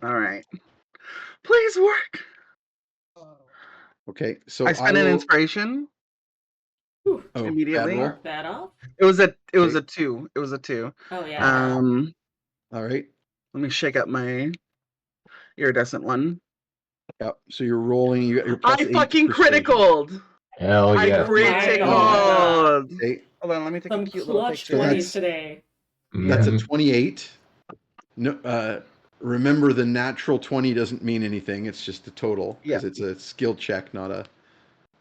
S3: All right. Please work.
S1: Okay, so
S3: I spent an
S1: will...
S3: inspiration
S2: Whew.
S1: Oh,
S3: immediately.
S1: bad roll?
S2: Mark that off.
S3: It was a
S1: Okay.
S3: 2. It was a 2.
S2: Oh yeah.
S1: All right.
S3: Let me shake up my iridescent one.
S1: Yep. So you're rolling. You got your plus
S3: I
S1: 8
S3: fucking
S1: persuasion.
S3: criticaled.
S5: Hell
S3: I
S5: yeah.
S3: criticaled.
S1: Okay,
S3: Hold on, let me take
S2: Some
S3: a cute little
S2: clutch
S3: picture.
S2: 20s today.
S1: that's a
S5: Mhm.
S1: 28. No, remember the natural 20 doesn't mean anything. It's just the total because it's a skill check, not a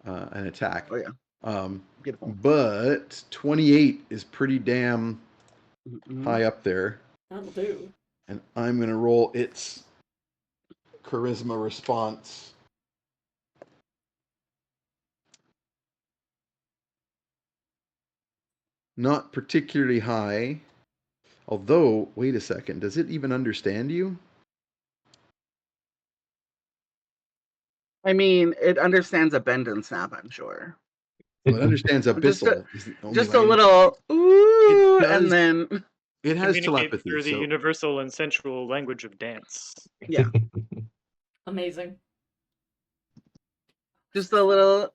S1: an attack.
S3: Oh yeah. Beautiful.
S1: But 28 is pretty damn
S3: Mhm.
S1: high up there,
S2: That'll do.
S1: and I'm gonna roll its charisma response. Not particularly high. Although, wait a second, does it even understand you?
S3: I mean, it understands a bend and snap, I'm sure.
S1: Well, it understands
S3: Just
S1: abyssal. is the only
S3: Just a
S1: language.
S3: little ooh,
S1: It does-
S3: and then
S1: It has
S4: Communicate
S1: telepathy.
S4: through the
S1: So
S4: universal and sensual language of dance.
S3: yeah,
S2: Amazing.
S3: just a little.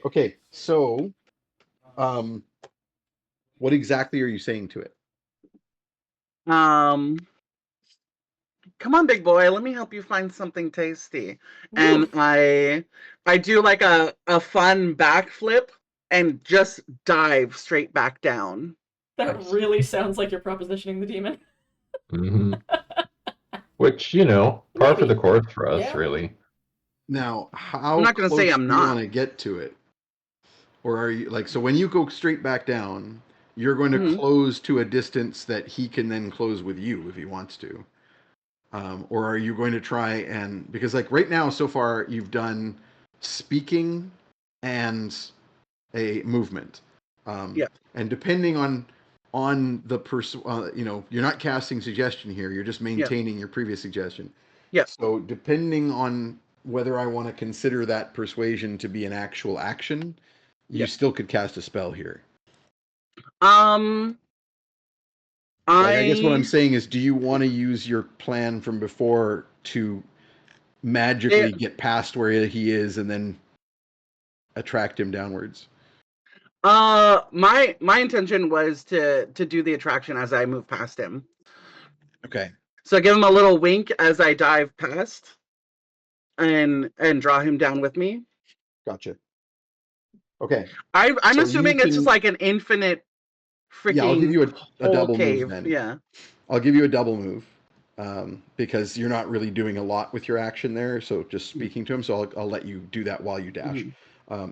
S1: okay, so what exactly are you saying to it?
S3: Come on, big boy, let me help you find something tasty.
S2: Woo.
S3: And I do like a fun backflip and just dive straight back down.
S2: That
S5: Nice.
S2: really sounds like you're propositioning the demon.
S5: Mhm. Which, you know, par for the
S2: Maybe.
S5: course for us,
S2: Yeah.
S5: really.
S1: Now, how
S3: I'm not gonna
S1: close
S3: say I'm
S1: do you
S3: not.
S1: want to get to it? Or are you like, so when you go straight back down, you're going to
S3: Mhm.
S1: close to a distance that he can then close with you if he wants to? Or are you going to try and, because like right now so far you've done speaking and a movement,
S3: Yeah.
S1: and depending on the person, you know, you're not casting suggestion here, you're just maintaining your previous suggestion.
S3: Yeah.
S1: So depending on whether I want to consider that persuasion to be an actual action, you
S3: Yeah.
S1: still could cast a spell here.
S3: I
S1: I guess what I'm saying is, do you want to use your plan from before to magically get past where he is and then attract him downwards?
S3: my intention was to do the attraction as I move past him.
S1: Okay.
S3: So I give him a little wink as I dive past and draw him down with me.
S1: Gotcha. Okay.
S3: I'm
S1: So
S3: assuming
S1: you
S3: it's just
S1: can-
S3: like an infinite freaking
S1: Yeah, I'll give you a
S3: whole
S1: double
S3: cave.
S1: move then.
S3: Yeah.
S1: I'll give you a double move, because you're not really doing a lot with your action there. So just speaking to him. So I'll let you do that while you dash.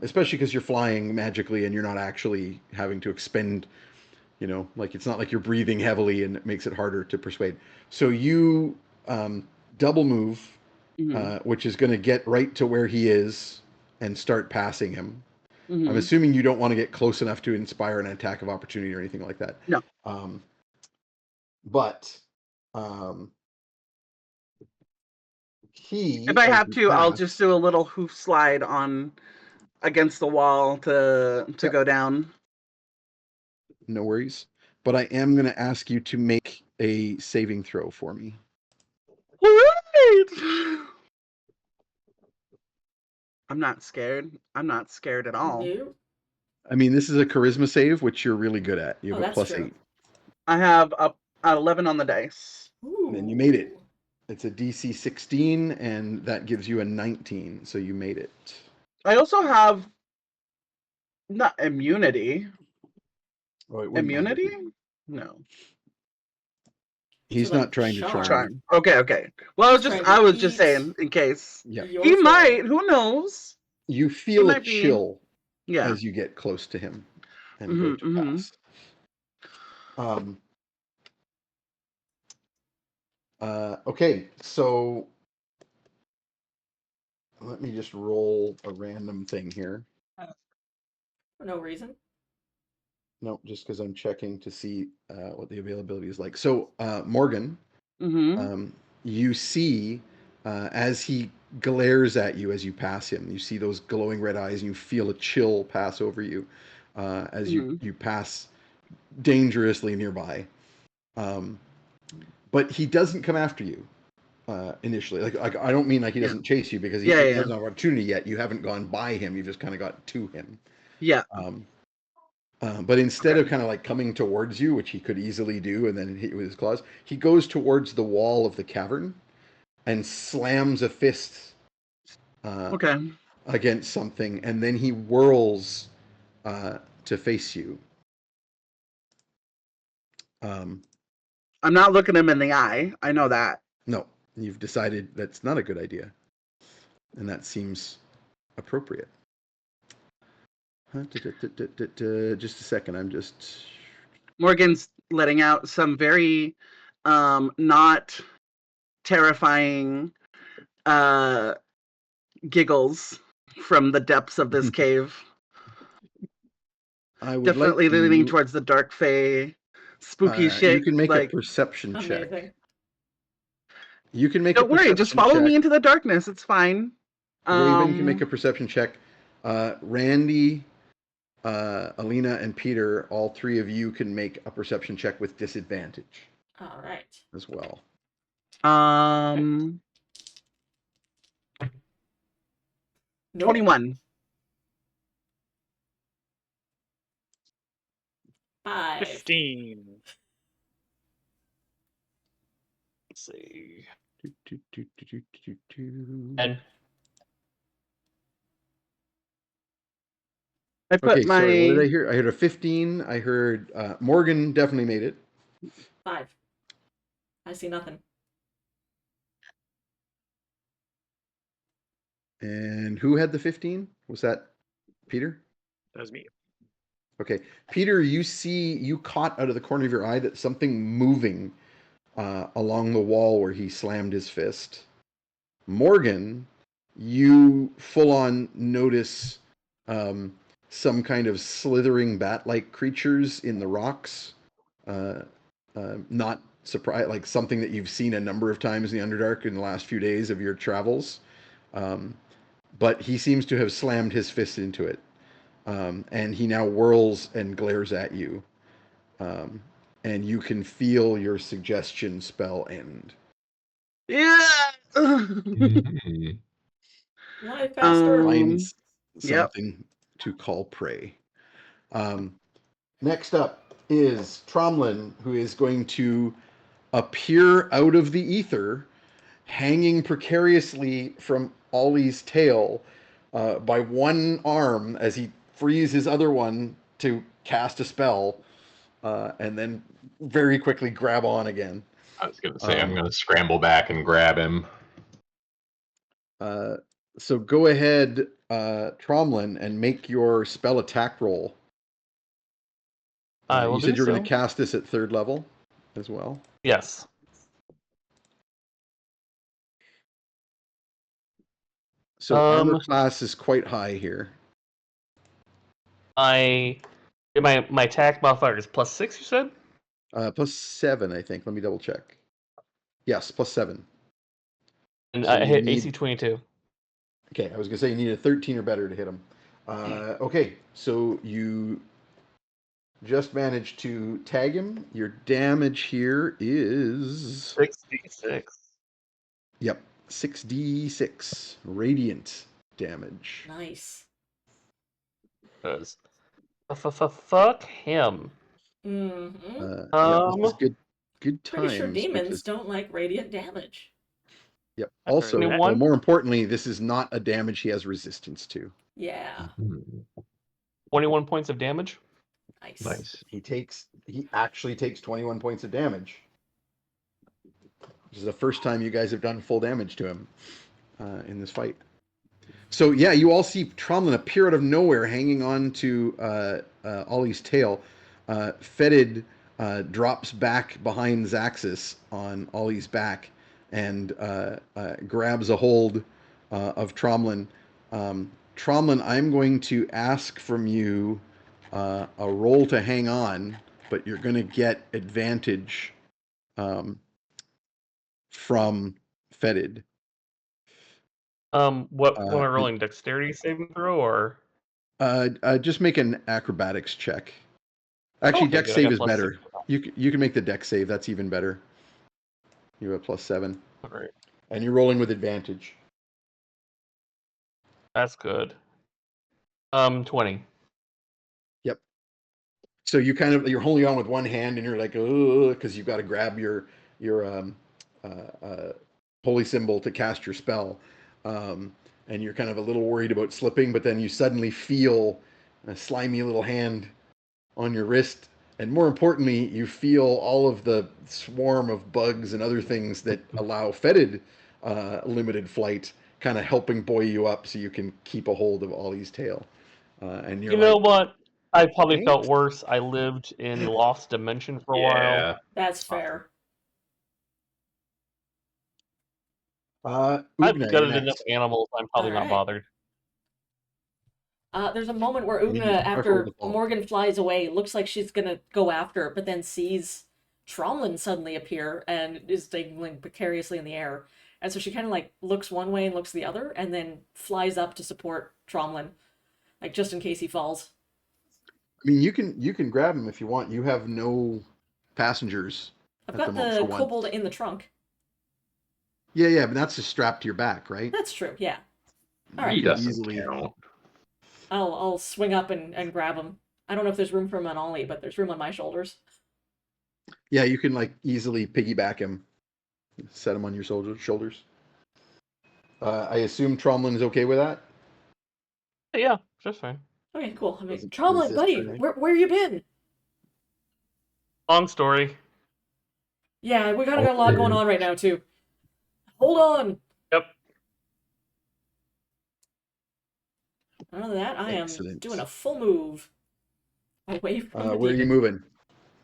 S1: Especially because you're flying magically and you're not actually having to expend, you know, like it's not like you're breathing heavily and it makes it harder to persuade. So you double move which is going to get right to where he is and start passing him. I'm
S3: Mhm.
S1: assuming you don't want to get close enough to inspire an attack of opportunity or anything like that.
S3: No.
S1: But he,
S3: If I
S1: as
S3: have
S1: you
S3: to, I'll
S1: pass-
S3: just do a little hoof slide on against the wall to
S1: Yep.
S3: go down.
S1: No worries. But I am going to ask you to make a saving throw for me.
S3: All right. I'm not scared. I'm not scared at all.
S2: No.
S1: I mean, this is a charisma save, which you're really good at. You
S2: Oh,
S1: have a
S2: that's
S1: plus
S2: true.
S1: 8.
S3: I have a 11 on the dice.
S2: Ooh.
S1: And then you made it. It's a DC 16, and that gives you a 19. So you made it.
S3: I also have not immunity.
S1: Oh, it wouldn't matter.
S3: Immunity? No.
S1: He's
S2: So, like,
S1: not trying to charm.
S3: Charm. Okay. Well,
S2: He's trying
S3: I
S2: to
S3: was just
S2: eat
S3: saying in case.
S1: Yeah.
S2: your
S3: He
S2: soul.
S3: might. Who knows?
S1: You feel a
S3: might be-
S1: chill
S3: Yeah.
S1: as you get close to him and go to
S3: Mhm.
S1: pass. Okay, so let me just roll a random thing here.
S2: For no reason.
S1: No, just because I'm checking to see what the availability is like. So, Morgan,
S3: Mhm.
S1: you see as he glares at you as you pass him, you see those glowing red eyes and you feel a chill pass over you as you pass dangerously nearby. But he doesn't come after you initially. Like I don't mean like he doesn't chase you because he
S3: Yeah.
S1: doesn't have opportunity yet. You haven't gone by him. You just kind of got to him.
S3: Yeah.
S1: But instead of kind of like coming towards you, which he could easily do and then hit you with his claws, he goes towards the wall of the cavern and slams a fist
S3: Okay.
S1: against something, and then he whirls to face you.
S3: I'm not looking him in the eye. I know that.
S1: No, you've decided that's not a good idea, and that seems appropriate. Just a second. I'm just.
S3: Morgan's letting out some very not terrifying giggles from the depths of this cave.
S1: I would
S3: Definitely
S1: like
S3: leaning
S1: you.
S3: towards the dark fae, spooky shit.
S1: You can make
S3: like,
S1: a perception check.
S2: Amazing.
S1: You can make
S3: don't
S1: a
S3: worry,
S1: perception
S3: just follow
S1: check.
S3: me into the darkness. It's fine.
S1: Raven can make a perception check. Randy, Alina, and Peter, all three of you can make a perception check with disadvantage
S2: All right.
S1: as well.
S3: Um,
S2: Nope.
S3: 21.
S2: 5.
S4: 15. Let's see.
S6: And
S3: I put
S1: Okay,
S3: my.
S1: sorry, what did I hear? I heard a 15. I heard Morgan definitely made it.
S2: 5. I see nothing.
S1: And who had the 15? Was that Peter?
S4: That was me.
S1: Okay. Peter, you caught out of the corner of your eye that something moving along the wall where he slammed his fist. Morgan, you full on notice some kind of slithering bat-like creatures in the rocks. Not surprised, like something that you've seen a number of times in the Underdark in the last few days of your travels. But he seems to have slammed his fist into it. And he now whirls and glares at you. And you can feel your suggestion spell end.
S3: Yeah.
S5: Mhm.
S2: Fly faster.
S1: Finds
S3: Yep.
S1: something to call prey. Next up is Tromlin, who is going to appear out of the ether, hanging precariously from Ollie's tail by one arm as he frees his other one to cast a spell, and then very quickly grab on again.
S5: I was going to say, I'm going to scramble back and grab him.
S1: So go ahead, Tromlin, and make your spell attack roll.
S6: I will
S1: You said
S6: do
S1: you were
S6: so.
S1: going to cast this at 3rd level as well.
S6: Yes.
S1: So armor class is quite high here.
S6: My attack modifier is +6. You said
S1: +7, I think. Let me double check. Yes, +7.
S6: and
S1: So
S6: I
S1: you
S6: hit
S1: need-
S6: AC 22.
S1: Okay, I was gonna say you need a 13 or better to hit him. Okay, so you just managed to tag him. Your damage here is
S6: 6d6.
S1: Yep, 6d6 radiant damage.
S2: Nice.
S6: Because fuck him.
S2: Mm-hmm.
S1: Yeah, this is good
S2: Pretty sure
S1: times
S2: demons
S1: because
S2: don't like radiant damage.
S1: yep.
S4: I've heard
S1: Also,
S4: that.
S1: well,
S6: 21?
S1: more importantly, this is not a damage he has resistance to.
S2: Yeah.
S6: 21 points of damage.
S2: Nice.
S5: Nice.
S1: He actually takes 21 points of damage. This is the first time you guys have done full damage to him in this fight. So yeah, you all see Tromlin appear out of nowhere, hanging on to Ollie's tail. Fetid drops back behind Zaxxas on Ollie's back and grabs a hold of Tromlin. Tromlin, I'm going to ask from you a roll to hang on, but you're going to get advantage from Fetid.
S6: What am I rolling? Dexterity saving throw or?
S1: Just make an acrobatics check. Actually,
S6: Okay,
S1: dex
S6: good. I
S1: save
S6: got
S1: is
S6: +6
S1: better.
S6: for that.
S1: You can make the dex save. That's even better. You have a +7,
S6: All right,
S1: and you're rolling with advantage.
S6: that's good. 20.
S1: Yep. So you're holding on with one hand, and you're like, oh, because you've got to grab your holy symbol to cast your spell, and you're kind of a little worried about slipping, but then you suddenly feel a slimy little hand on your wrist, and more importantly, you feel all of the swarm of bugs and other things that allow fetid limited flight kind of helping buoy you up so you can keep a hold of Ollie's tail. And you're
S6: You know
S1: like,
S6: what? I probably
S1: Thanks.
S6: felt worse. I lived in Lost Dimension for a while.
S5: Yeah.
S2: That's fair.
S6: I've
S1: Ugna, you're
S6: gutted enough
S1: next.
S6: animals. I'm probably not
S2: Alright.
S6: bothered.
S2: There's a moment where
S1: You
S2: Ugna,
S1: just careful
S2: after
S1: with the ball.
S2: Morgan flies away, looks like she's gonna go after it, but then sees Tromlin suddenly appear and is dangling precariously in the air. And so she kind of like looks one way and looks the other, and then flies up to support Tromlin, like just in case he falls.
S1: I mean, you can grab him if you want. You have no passengers
S2: I've
S1: at
S2: got
S1: the
S2: the
S1: moment.
S2: kobold in the trunk.
S1: Yeah, but that's just strapped to your back, right?
S2: That's true. Yeah. All
S5: He
S2: right.
S1: You can
S5: doesn't
S1: easily.
S5: count.
S2: I'll swing up and grab him. I don't know if there's room for him on Ollie, but there's room on my shoulders.
S1: Yeah, you can like easily piggyback him, set him on your shoulders. I assume Tromlin is okay with that.
S6: Yeah, just fine.
S2: Okay, cool. I mean,
S1: Doesn't
S2: Tromlin,
S1: resist
S2: buddy,
S1: anything.
S2: where you been?
S6: Long story.
S2: Yeah, we got a lot going on right now too. Hold on.
S6: Yep.
S2: Other than that, I am
S1: Excellent.
S2: doing a full move away from the
S1: Where are you
S2: demon.
S1: moving?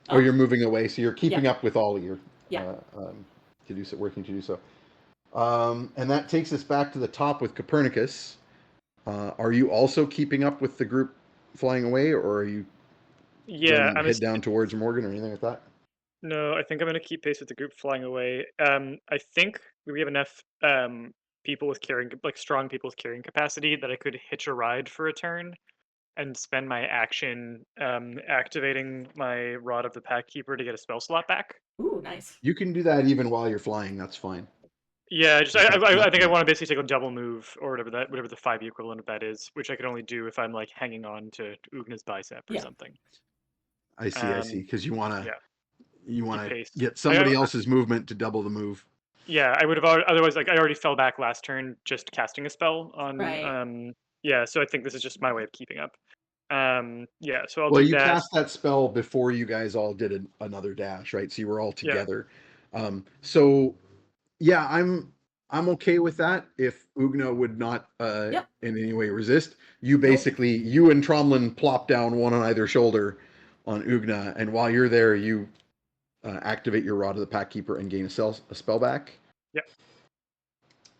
S2: Oh.
S1: Or you're moving away, so you're keeping
S2: Yeah.
S1: up with all of your
S2: Yeah.
S1: to do so, working to do so. And that takes us back to the top with Copernicus. Are you also keeping up with the group flying away, or are you
S4: Yeah,
S1: going to head down towards Morgan or anything like that?
S4: No, I think I'm going to keep pace with the group flying away. I think we have enough people with carrying, like strong people with carrying capacity, that I could hitch a ride for a turn and spend my action activating my Rod of the Pack Keeper to get a spell slot back.
S2: Ooh, nice.
S1: You can do that even while you're flying. That's fine.
S4: Yeah, just
S1: It's
S4: I think I
S1: not-
S4: want to basically take a double move or whatever the 5e equivalent of that is, which I can only do if I'm like hanging on to Ugna's bicep or
S2: Yeah.
S4: something.
S1: I see. Because you want to
S4: Yeah.
S1: to
S4: pace.
S1: get somebody else's movement to double the move.
S4: Yeah, I would have otherwise like I already fell back last turn just casting a spell on
S2: Right.
S4: yeah, so I think this is just my way of keeping up. Yeah, so I'll
S1: Well,
S4: do
S1: you
S4: that.
S1: cast that spell before you guys all did another dash, right? So you were all
S4: Yeah.
S1: together. So yeah, I'm okay with that. If Ugna would not
S2: Yep.
S1: in any way resist, you basically you and Tromlin plop down one on either shoulder on Ugna, and while you're there, you activate your Rod of the Pack Keeper and gain a spell back.
S4: Yep.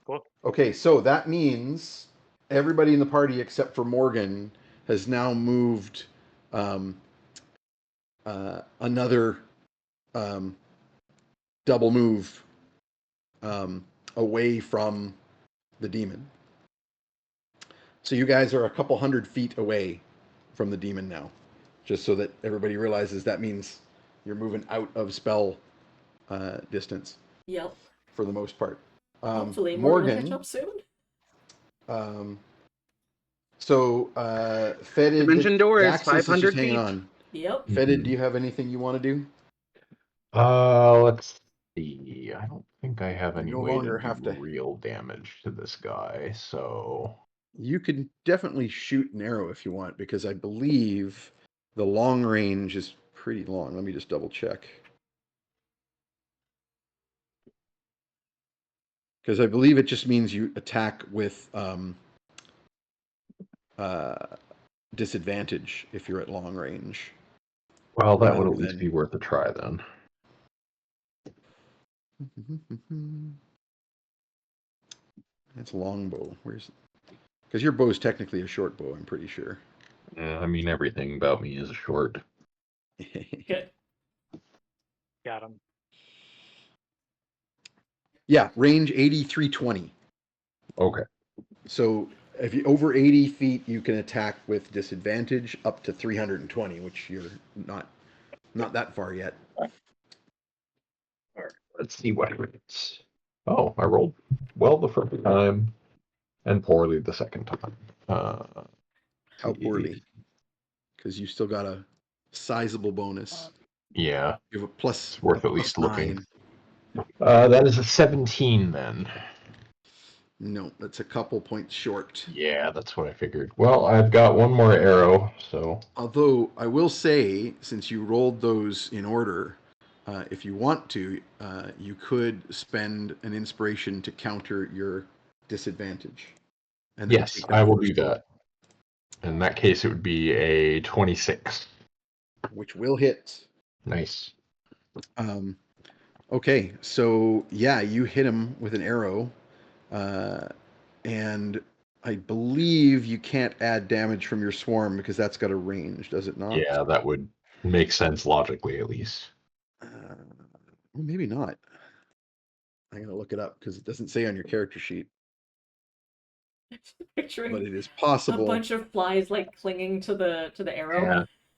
S4: Cool.
S1: Okay, so that means everybody in the party except for Morgan has now moved um, another double move away from the demon. So you guys are a couple 100 feet away from the demon now, just so that everybody realizes that means you're moving out of spell distance
S2: Yep.
S1: for the most part.
S2: Hopefully, Morgan will catch
S1: Morgan,
S2: up soon.
S1: Fetid,
S3: Dimension door is
S1: Daxus is just
S3: 500
S1: hanging
S3: feet.
S1: on.
S2: Yep.
S1: Fetid, do you have anything you want to do?
S5: Let's see. I don't think I have
S1: You
S5: any
S1: no
S5: way
S1: longer
S5: to
S1: have
S5: do
S1: to-
S5: real damage to this guy, so
S1: You can definitely shoot an arrow if you want, because I believe the long range is pretty long. Let me just double check. Because I believe it just means you attack with disadvantage if you're at long range.
S5: well, that would
S1: rather
S5: at least
S1: than-
S5: be worth a try then.
S1: That's a long bow. Where's? Because your bow is technically a short bow, I'm pretty sure.
S5: Yeah, I mean, everything about me is short.
S2: Good.
S4: Got him.
S1: Yeah, range 8320.
S5: Okay.
S1: So if you over 80 feet, you can attack with disadvantage up to 320, which you're not that far yet.
S5: Let's see what happens. Oh, I rolled well the first time and poorly the second time.
S1: How
S5: see.
S1: poorly? Because you still got a sizable bonus.
S5: Yeah,
S1: You have a plus,
S5: it's worth
S1: a
S5: at least looking.
S1: 9.
S5: That is a 17 then.
S1: No, that's a couple points short.
S5: Yeah, that's what I figured. Well, I've got one more arrow, so
S1: Although I will say, since you rolled those in order, if you want to, you could spend an inspiration to counter your disadvantage. And then
S5: yes,
S1: take
S5: I will
S1: first
S5: do
S1: roll,
S5: that. In that case, it would be a 26.
S1: which will hit.
S5: Nice.
S1: Okay, so yeah, you hit him with an arrow, and I believe you can't add damage from your swarm because that's got a range, does it not?
S5: Yeah, that would make sense logically, at least.
S1: Well, maybe not. I'm gonna look it up because it doesn't say on your character sheet, but
S2: Picturing
S1: it is
S2: a
S1: possible.
S2: bunch of flies like clinging to the arrow.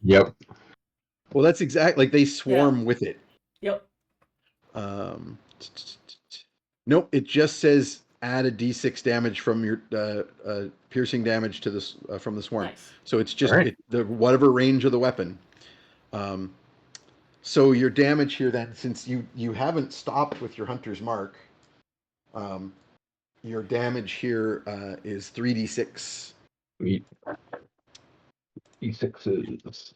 S5: Yeah. Yep.
S1: Well, that's exactly like they swarm with it.
S2: Yep.
S1: Nope, it just says add a d6 damage from your piercing damage to this from the swarm.
S2: Nice.
S1: So it's just
S5: Alright.
S1: the whatever range of the weapon. So your damage here then, since you haven't stopped with your hunter's mark, your damage here is 3d6.
S5: Sweet. D6s.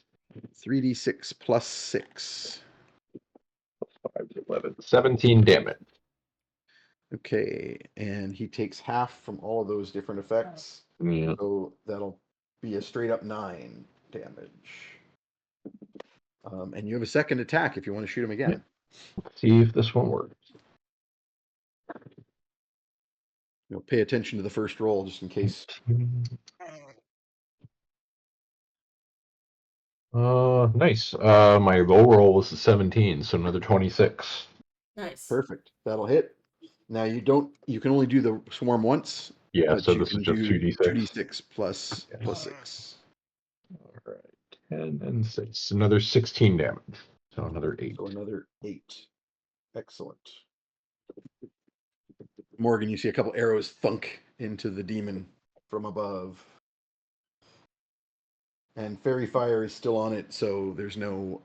S1: 3d6 plus 6.
S5: 5 to 11. 17 damage.
S1: Okay, and he takes half from all of those different effects.
S5: Yeah.
S1: So that'll be a straight up 9 damage. And you have a second attack if you want to shoot him again.
S5: Let's see if this one works.
S1: Pay attention to the first roll just in case.
S5: Nice. My low roll was a 17, so another 26.
S2: Nice.
S1: Perfect. That'll hit. Now you can only do the swarm once.
S5: Yeah,
S1: but
S5: so
S1: you
S5: this
S1: can
S5: is just
S1: do
S5: 2d6.
S1: 2d6 plus 6.
S5: All right, 10 and 6. Another 16 damage. So another 8.
S1: So another 8. Excellent. Morgan, you see a couple arrows thunk into the demon from above. And fairy fire is still on it, so there's no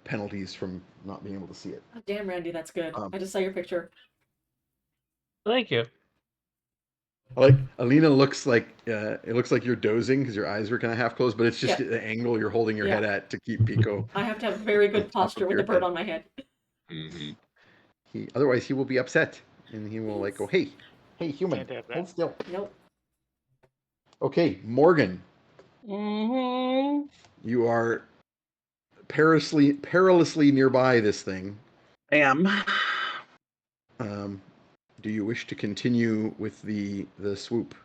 S1: penalties from not being able to see it.
S2: Oh, damn, Randy, that's good. I just saw your picture.
S6: Thank you.
S1: Like Alina looks like it looks like you're dozing because your eyes were kind of half closed, but it's just
S2: Yeah.
S1: the angle you're holding your
S2: Yeah.
S1: head at to keep Pico.
S2: I have to have very good
S1: top of
S2: posture with
S1: your
S2: the bird
S1: head.
S2: on my head.
S1: Otherwise, he will be upset, and he will like go, "Hey, human,
S4: Can't have that.
S1: hold still."
S2: Nope.
S1: Okay, Morgan,
S3: Mm-hmm.
S1: you are perilously nearby this thing.
S3: I am.
S1: Do you wish to continue with the swoop?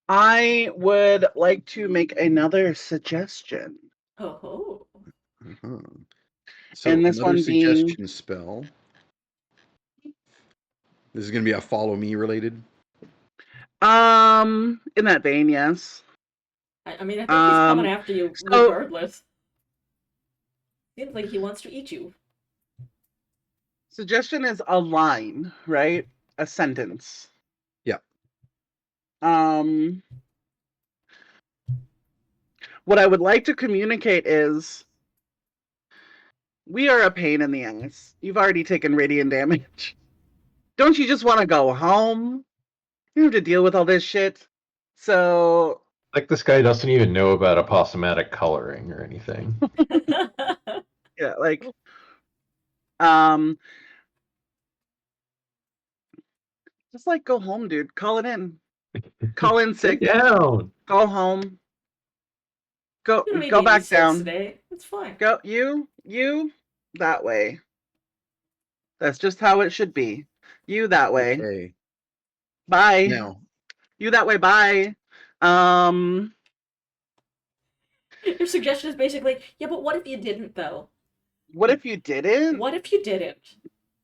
S3: I would like to make another suggestion.
S2: Oh,
S1: Uh-huh. So
S3: And this
S1: another
S3: one being
S1: suggestion spell. This is going to be a follow me related.
S3: in that vein, yes.
S2: I mean, I think he's coming after you
S3: So
S2: regardless. Seems like he wants to eat you.
S3: suggestion is a line, right? A sentence.
S1: Yeah.
S3: What I would like to communicate is we are a pain in the ass. You've already taken radiant damage. Don't you just want to go home? You have to deal with all this shit. So
S5: Like this guy doesn't even know about aposematic coloring or anything.
S3: yeah, like just like go home, dude. Call it in. Call in sick.
S5: Sit down.
S3: Go home. Go
S2: You don't need
S3: go
S2: to
S3: back
S2: eat
S3: down.
S2: today. It's fine.
S3: Go you that way. That's just how it should be. You that way.
S1: Okay.
S3: Bye.
S1: Now,
S3: You that way. Bye.
S2: Your suggestion is basically, yeah, but what if you didn't, though?
S3: What if you didn't?
S2: What if you didn't?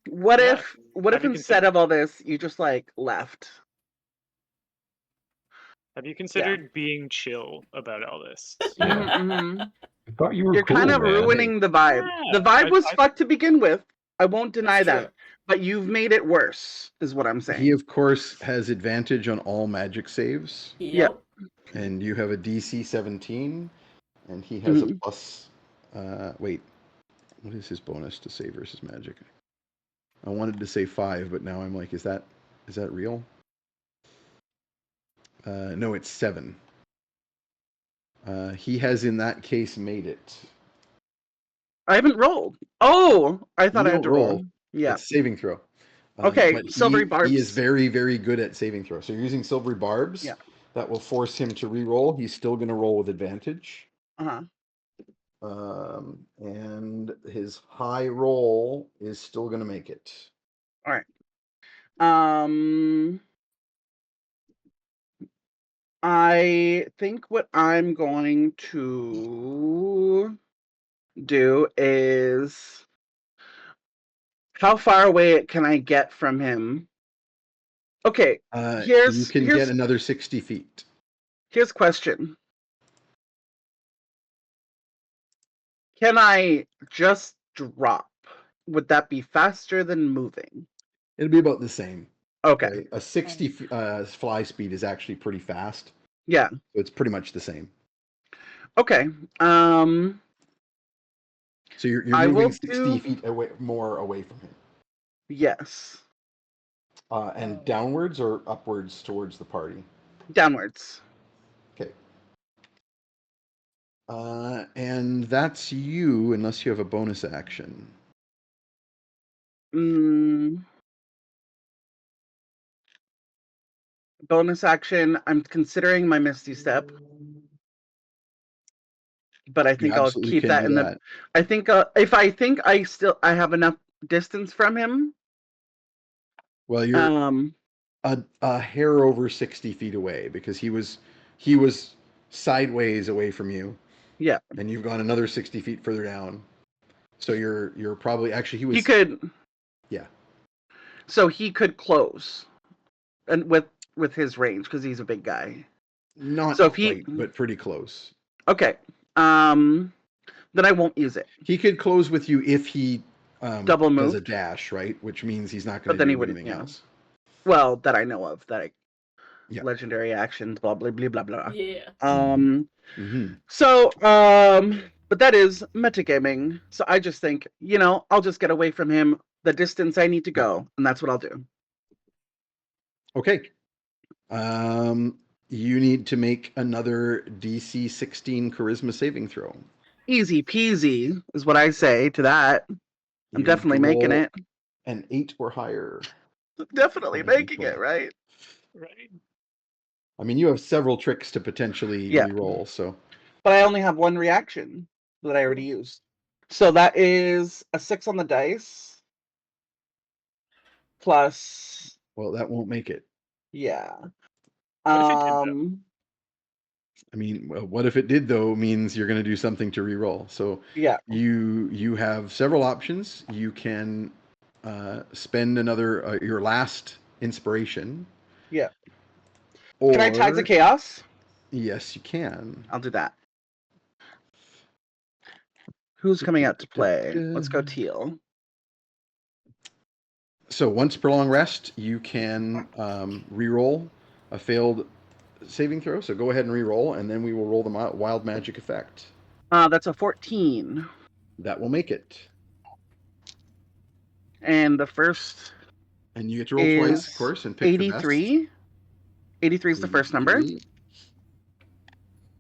S3: What
S4: Yeah.
S3: if
S4: Have you
S3: instead of all this you just like left?
S4: Have you considered being chill about all this?
S5: Yeah.
S3: Mhm.
S5: I thought you were
S3: You're
S5: cool,
S3: kind of
S5: man.
S3: ruining the vibe.
S4: Yeah,
S3: The vibe was
S4: I-
S3: fucked to begin with. I won't deny
S2: That's
S3: that.
S2: true.
S3: But you've made it worse, is what I'm saying.
S1: he of course has advantage on all magic saves,
S2: Yep.
S1: and you have a DC 17, and he has a
S3: Mhm.
S1: plus. Wait, what is his bonus to save versus magic? I wanted to say 5, but now I'm like, is that real? No, it's 7. He has in that case made it.
S3: I haven't rolled. Oh, I thought
S1: You
S3: I had
S1: don't
S3: to
S1: roll.
S3: roll. Yeah.
S1: It's saving throw.
S3: Okay,
S1: But
S3: silvery
S1: he is
S3: barbs.
S1: very, very good at saving throw. So you're using silvery barbs.
S3: Yeah.
S1: That will force him to re-roll. He's still going to roll with advantage.
S3: Uh-huh.
S1: And his high roll is still going to make it.
S3: All right. I think what I'm going to do is how far away can I get from him? Okay,
S1: You can get another 60 feet.
S3: here's a question. Can I just drop? Would that be faster than moving?
S1: It'll be about the same.
S3: Okay.
S1: Right? A 60 fly speed is actually pretty fast.
S3: Yeah.
S1: So it's pretty much the same.
S3: Okay.
S1: So you're
S3: I
S1: moving
S3: will
S1: 60 feet more away from him.
S3: Yes.
S1: And downwards or upwards towards the party?
S3: Downwards.
S1: Okay. And that's you, unless you have a bonus action.
S3: Bonus action. I'm considering my Misty Step, but I think I'll keep that in the. I think if I think I have enough distance from him.
S1: Well, you're a hair over 60 feet away because he was sideways away from you.
S3: Yeah.
S1: And you've gone another 60 feet further down. So you're probably actually
S3: He could.
S1: Yeah.
S3: So he could close, and with his range because he's a big guy.
S1: Not so quite, but pretty close.
S3: Okay. Then I won't use it.
S1: He could close with you if he
S3: double move
S1: does a dash, right? Which means he's not going to
S3: then
S1: do
S3: he wouldn't,
S1: anything else.
S3: Well, that I know of. Legendary actions, blah blah blah blah blah.
S2: Yeah.
S3: So, but that is metagaming. So I just think, I'll just get away from him the distance I need to go, and that's what I'll do.
S1: Okay. You need to make another DC 16 charisma saving throw.
S3: Easy peasy is what I say to that. I'm definitely making it.
S1: An 8 or higher.
S3: Definitely making it, right?
S4: Right.
S1: I mean, you have several tricks to potentially re-roll, so.
S3: But I only have one reaction that I already used. So that is a 6 on the dice plus
S1: Well, that won't make it.
S3: Yeah.
S4: What if it did, though?
S1: I mean, well, what if it did though? Means you're going to do something to re-roll. So
S3: Yeah.
S1: you have several options. You can spend another your last inspiration.
S3: Yeah.
S1: Or
S3: Can I tag the chaos?
S1: yes, you can.
S3: I'll do that. Who's coming out to play? Let's go teal.
S1: So once per long rest, you can re-roll a failed saving throw. So go ahead and re-roll, and then we will roll the wild magic effect.
S3: That's a 14.
S1: That will make it.
S3: And the first
S1: And you get to roll twice, of
S3: is
S1: course, and pick the best.
S3: 83. 83 is the first number.
S1: 83.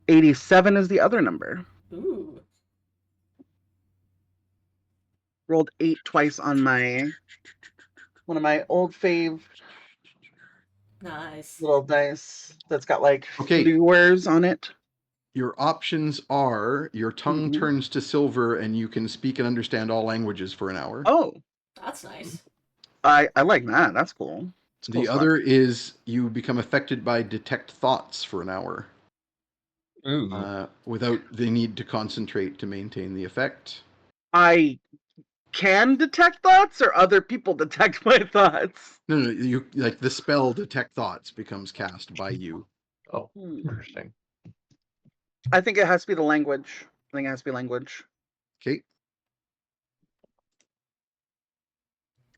S3: 87 is the other number.
S2: Ooh.
S3: Rolled 8 twice on one of my old fave
S2: Nice.
S3: little dice that's got like
S1: Okay.
S3: lures on it.
S1: Your options are your tongue turns to silver and you can speak and understand all languages for an hour.
S3: Oh,
S2: That's nice.
S3: I like that. That's cool. It's cool
S1: The
S3: as fuck.
S1: other is you become affected by detect thoughts for an hour
S6: Ooh.
S1: without the need to concentrate to maintain the effect.
S3: I can detect thoughts, or other people detect my thoughts?
S1: No, you like the spell detect thoughts becomes cast by you.
S5: Oh, interesting.
S3: I think it has to be the language. I think it has to be language.
S1: Okay.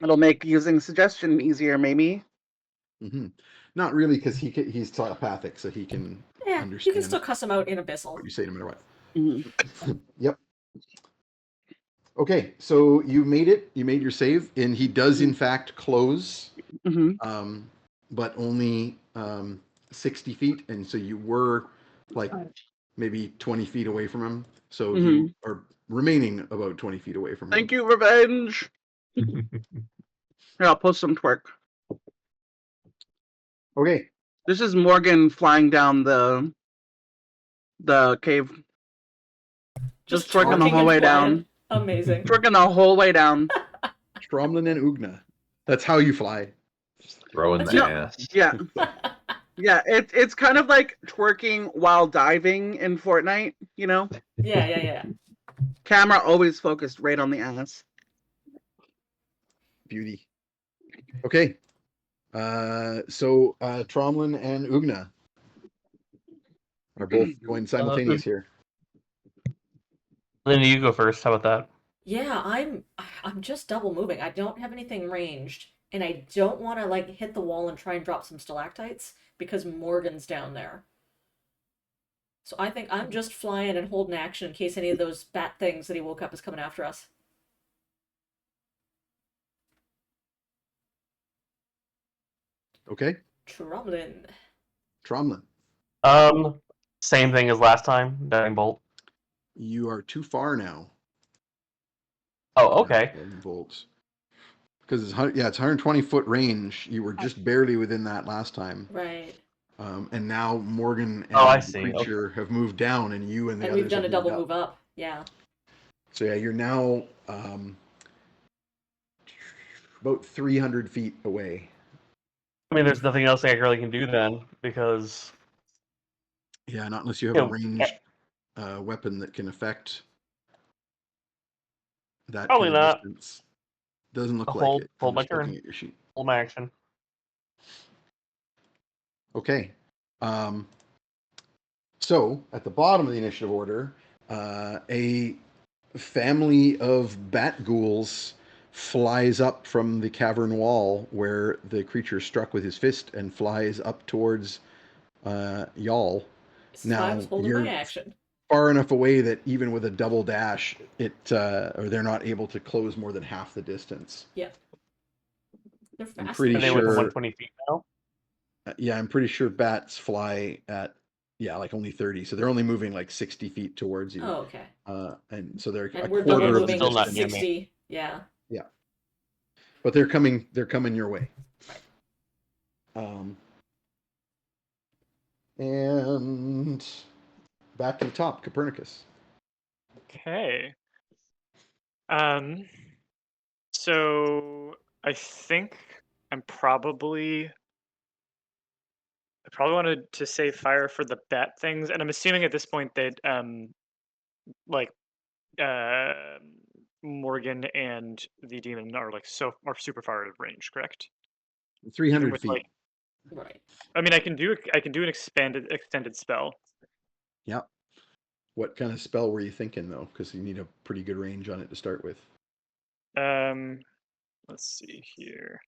S3: It'll make using suggestion easier, maybe.
S1: Mm-hmm. Not really, because he's telepathic, so he can
S2: Yeah,
S1: understand
S2: you can still cuss them out in Abyssal.
S1: what you say no matter what.
S3: Mm-hmm.
S1: Yep. Okay, so you made it. You made your save, and he does in fact close, but only 60 feet, and so you were like maybe 20 feet away from him. So you are remaining about 20 feet away from him.
S3: Thank you, revenge. Here, I'll post some twerk.
S1: Okay.
S3: This is Morgan flying down the cave. Just twerking the
S2: twerking
S3: whole
S2: and
S3: way
S2: flying.
S3: down.
S2: Amazing.
S3: Twerking the whole way down.
S1: Stromlin and Ugna. That's how you fly.
S5: Just throwing the
S3: No.
S5: ass.
S3: Yeah. Yeah, it's kind of like twerking while diving in Fortnite, you know?
S2: Yeah.
S3: Camera always focused right on the ass.
S1: Beauty. Okay. So Tromlin and Ugna are both going simultaneous here.
S6: Then you go first. How about that?
S2: Yeah, I'm just double moving. I don't have anything ranged, and I don't want to like hit the wall and try and drop some stalactites because Morgan's down there. So I think I'm just flying and holding action in case any of those bat things that he woke up is coming after us.
S1: Okay.
S2: Tromlin.
S1: Tromlin.
S6: Same thing as last time. Diving bolt.
S1: You are too far now.
S6: Oh, okay.
S1: Bolts. Because it's 120-foot range. You were just barely within that last time.
S2: Right.
S1: And now Morgan and
S6: I
S1: the
S6: see.
S1: creature have moved down, and you and the
S2: And
S1: others
S2: we've done a
S1: have
S2: double
S1: moved
S2: move up. Yeah.
S1: So yeah, you're now about 300 feet away.
S6: I mean, there's nothing else I really can do then because
S1: Yeah, not unless you have a ranged weapon that can affect that
S6: probably
S1: kind of
S6: not.
S1: distance. Doesn't look like
S6: Hold
S1: it.
S6: my
S1: I'm just
S6: turn.
S1: looking at your sheet.
S6: Hold my action.
S1: Okay. So at the bottom of the initiative order, a family of bat ghouls flies up from the cavern wall where the creature struck with his fist and flies up towards y'all.
S2: This is why I
S1: Now
S2: was holding
S1: you're
S2: my action.
S1: far enough away that even with a double dash, or they're not able to close more than half the distance.
S2: Yep. They're
S1: I'm
S2: fast.
S1: pretty
S6: Are they within
S1: sure.
S6: 120 feet now?
S1: Yeah, I'm pretty sure bats fly at like only 30, so they're only moving like 60 feet towards you.
S2: Oh, okay.
S1: And so they're
S2: And
S1: a
S2: we're double
S1: quarter of the
S2: moving
S6: still not near
S1: distance.
S6: me.
S2: 60. Yeah.
S1: Yeah, but they're coming your way.
S2: Right.
S1: And back to the top, Copernicus.
S4: Okay. So I think I probably wanted to save fire for the bat things, and I'm assuming at this point that like uh, Morgan and the demon are like are super far out of range, correct? Even
S1: 300
S4: with
S1: feet.
S4: like,
S2: Right.
S4: I mean, I can do an extended spell.
S1: Yeah. What kind of spell were you thinking though? Because you need a pretty good range on it to start with.
S4: Let's see here.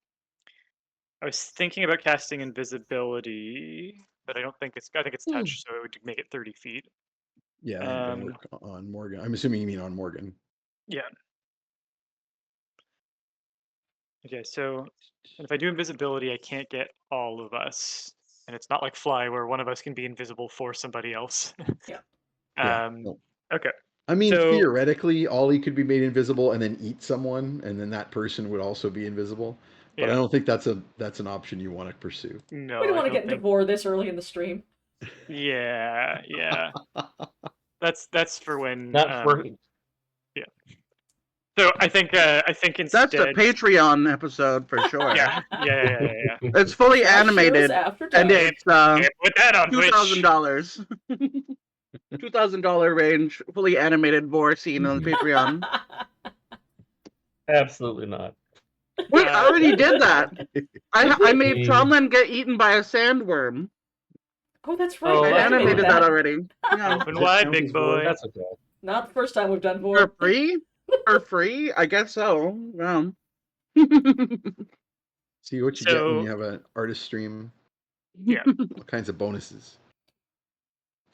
S4: I was thinking about casting invisibility, but I think it's touch, so it would make it 30 feet.
S1: Yeah, that ain't gonna work on Morgan. I'm assuming you mean on Morgan.
S4: Yeah. Okay, so if I do invisibility, I can't get all of us, and it's not like Fly where one of us can be invisible for somebody else.
S2: Yeah.
S1: Yeah. No.
S4: Okay.
S1: I mean,
S4: So-
S1: theoretically, Ollie could be made invisible and then eat someone, and then that person would also be invisible. But I
S4: Yeah.
S1: don't think that's an option you want to pursue.
S4: No,
S2: We don't
S4: I
S2: want to get into
S4: think.
S2: war this early in the stream.
S4: Yeah. That's for when.
S6: Not for
S4: So I think instead.
S3: That's a Patreon episode for sure.
S4: Yeah.
S3: It's fully
S2: Trash shows
S3: animated,
S2: after
S3: and
S2: dark.
S3: it's
S4: Yeah, put that on Twitch.
S3: $2,000. $2,000 range, fully animated war scene on Patreon.
S6: absolutely not.
S3: Wait, I already did that. I made
S6: Mm.
S3: Tromlin get eaten by a sandworm.
S2: Oh, that's right.
S6: Oh,
S3: I
S2: we
S6: that's
S3: animated
S6: fine.
S3: that already. Yeah.
S4: Open
S1: Does it
S4: wide,
S1: count
S4: big
S1: as war?
S4: boy.
S6: That's okay.
S2: Not the first time we've done
S3: For
S2: war.
S3: free? For free? I guess so. Yeah.
S1: See what you get when
S4: So-
S1: you have an artist stream.
S4: Yeah.
S1: All kinds of bonuses.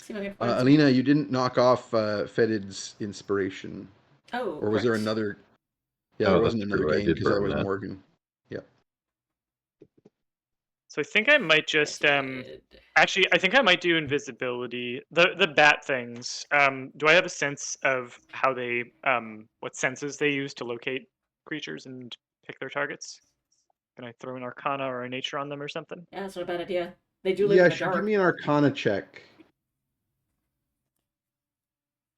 S2: See if I can find some-
S1: Alina, you didn't knock off Fedid's inspiration,
S2: Oh,
S1: or was there
S2: right.
S1: another? Yeah,
S5: Oh,
S1: there wasn't
S5: that's
S1: another
S5: true. I
S1: game
S5: did
S1: because that
S5: burn
S1: was
S5: that.
S1: Morgan.
S4: So I think I might just actually I think I might do invisibility. The bat things. Do I have a sense of how they what senses they use to locate creatures and pick their targets? Can I throw an Arcana or a Nature on them or something?
S2: Yeah, that's not a bad idea. They do live
S1: Yeah,
S2: in the
S1: should
S2: dark.
S1: give me an Arcana check.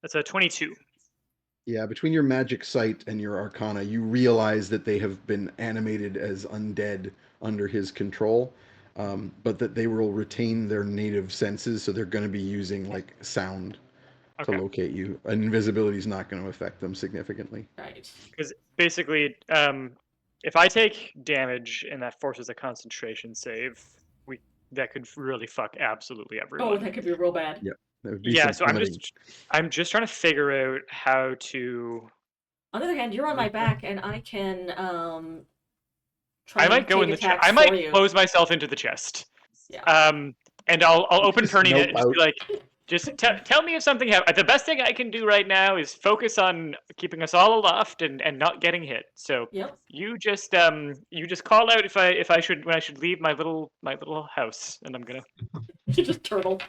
S4: That's a 22.
S1: Yeah, between your magic sight and your Arcana, you realize that they have been animated as undead under his control, but that they will retain their native senses, so they're going to be using like sound
S4: Okay.
S1: to locate you. And invisibility is not going to affect them significantly.
S2: Right.
S4: Because basically, if I take damage and that forces a concentration save, that could really fuck absolutely everyone.
S2: Oh, that could be real bad.
S1: Yeah. That would be
S4: Yeah,
S1: some
S4: so
S1: plummeting.
S4: I'm just trying to figure out how to.
S2: On the other hand, you're on my back, and I can try
S4: I
S2: and
S4: might go
S2: take
S4: in the chest.
S2: attacks
S4: I
S2: for
S4: might
S2: you.
S4: close myself into the chest.
S2: Yeah.
S4: And I'll open
S1: Just
S4: Pernie
S1: nope
S4: and just be
S1: out.
S4: like, just tell me if something happens. The best thing I can do right now is focus on keeping us all aloft and not getting hit. So
S2: Yep.
S4: you just call out if I should leave my little house, and I'm gonna
S2: You just turtle.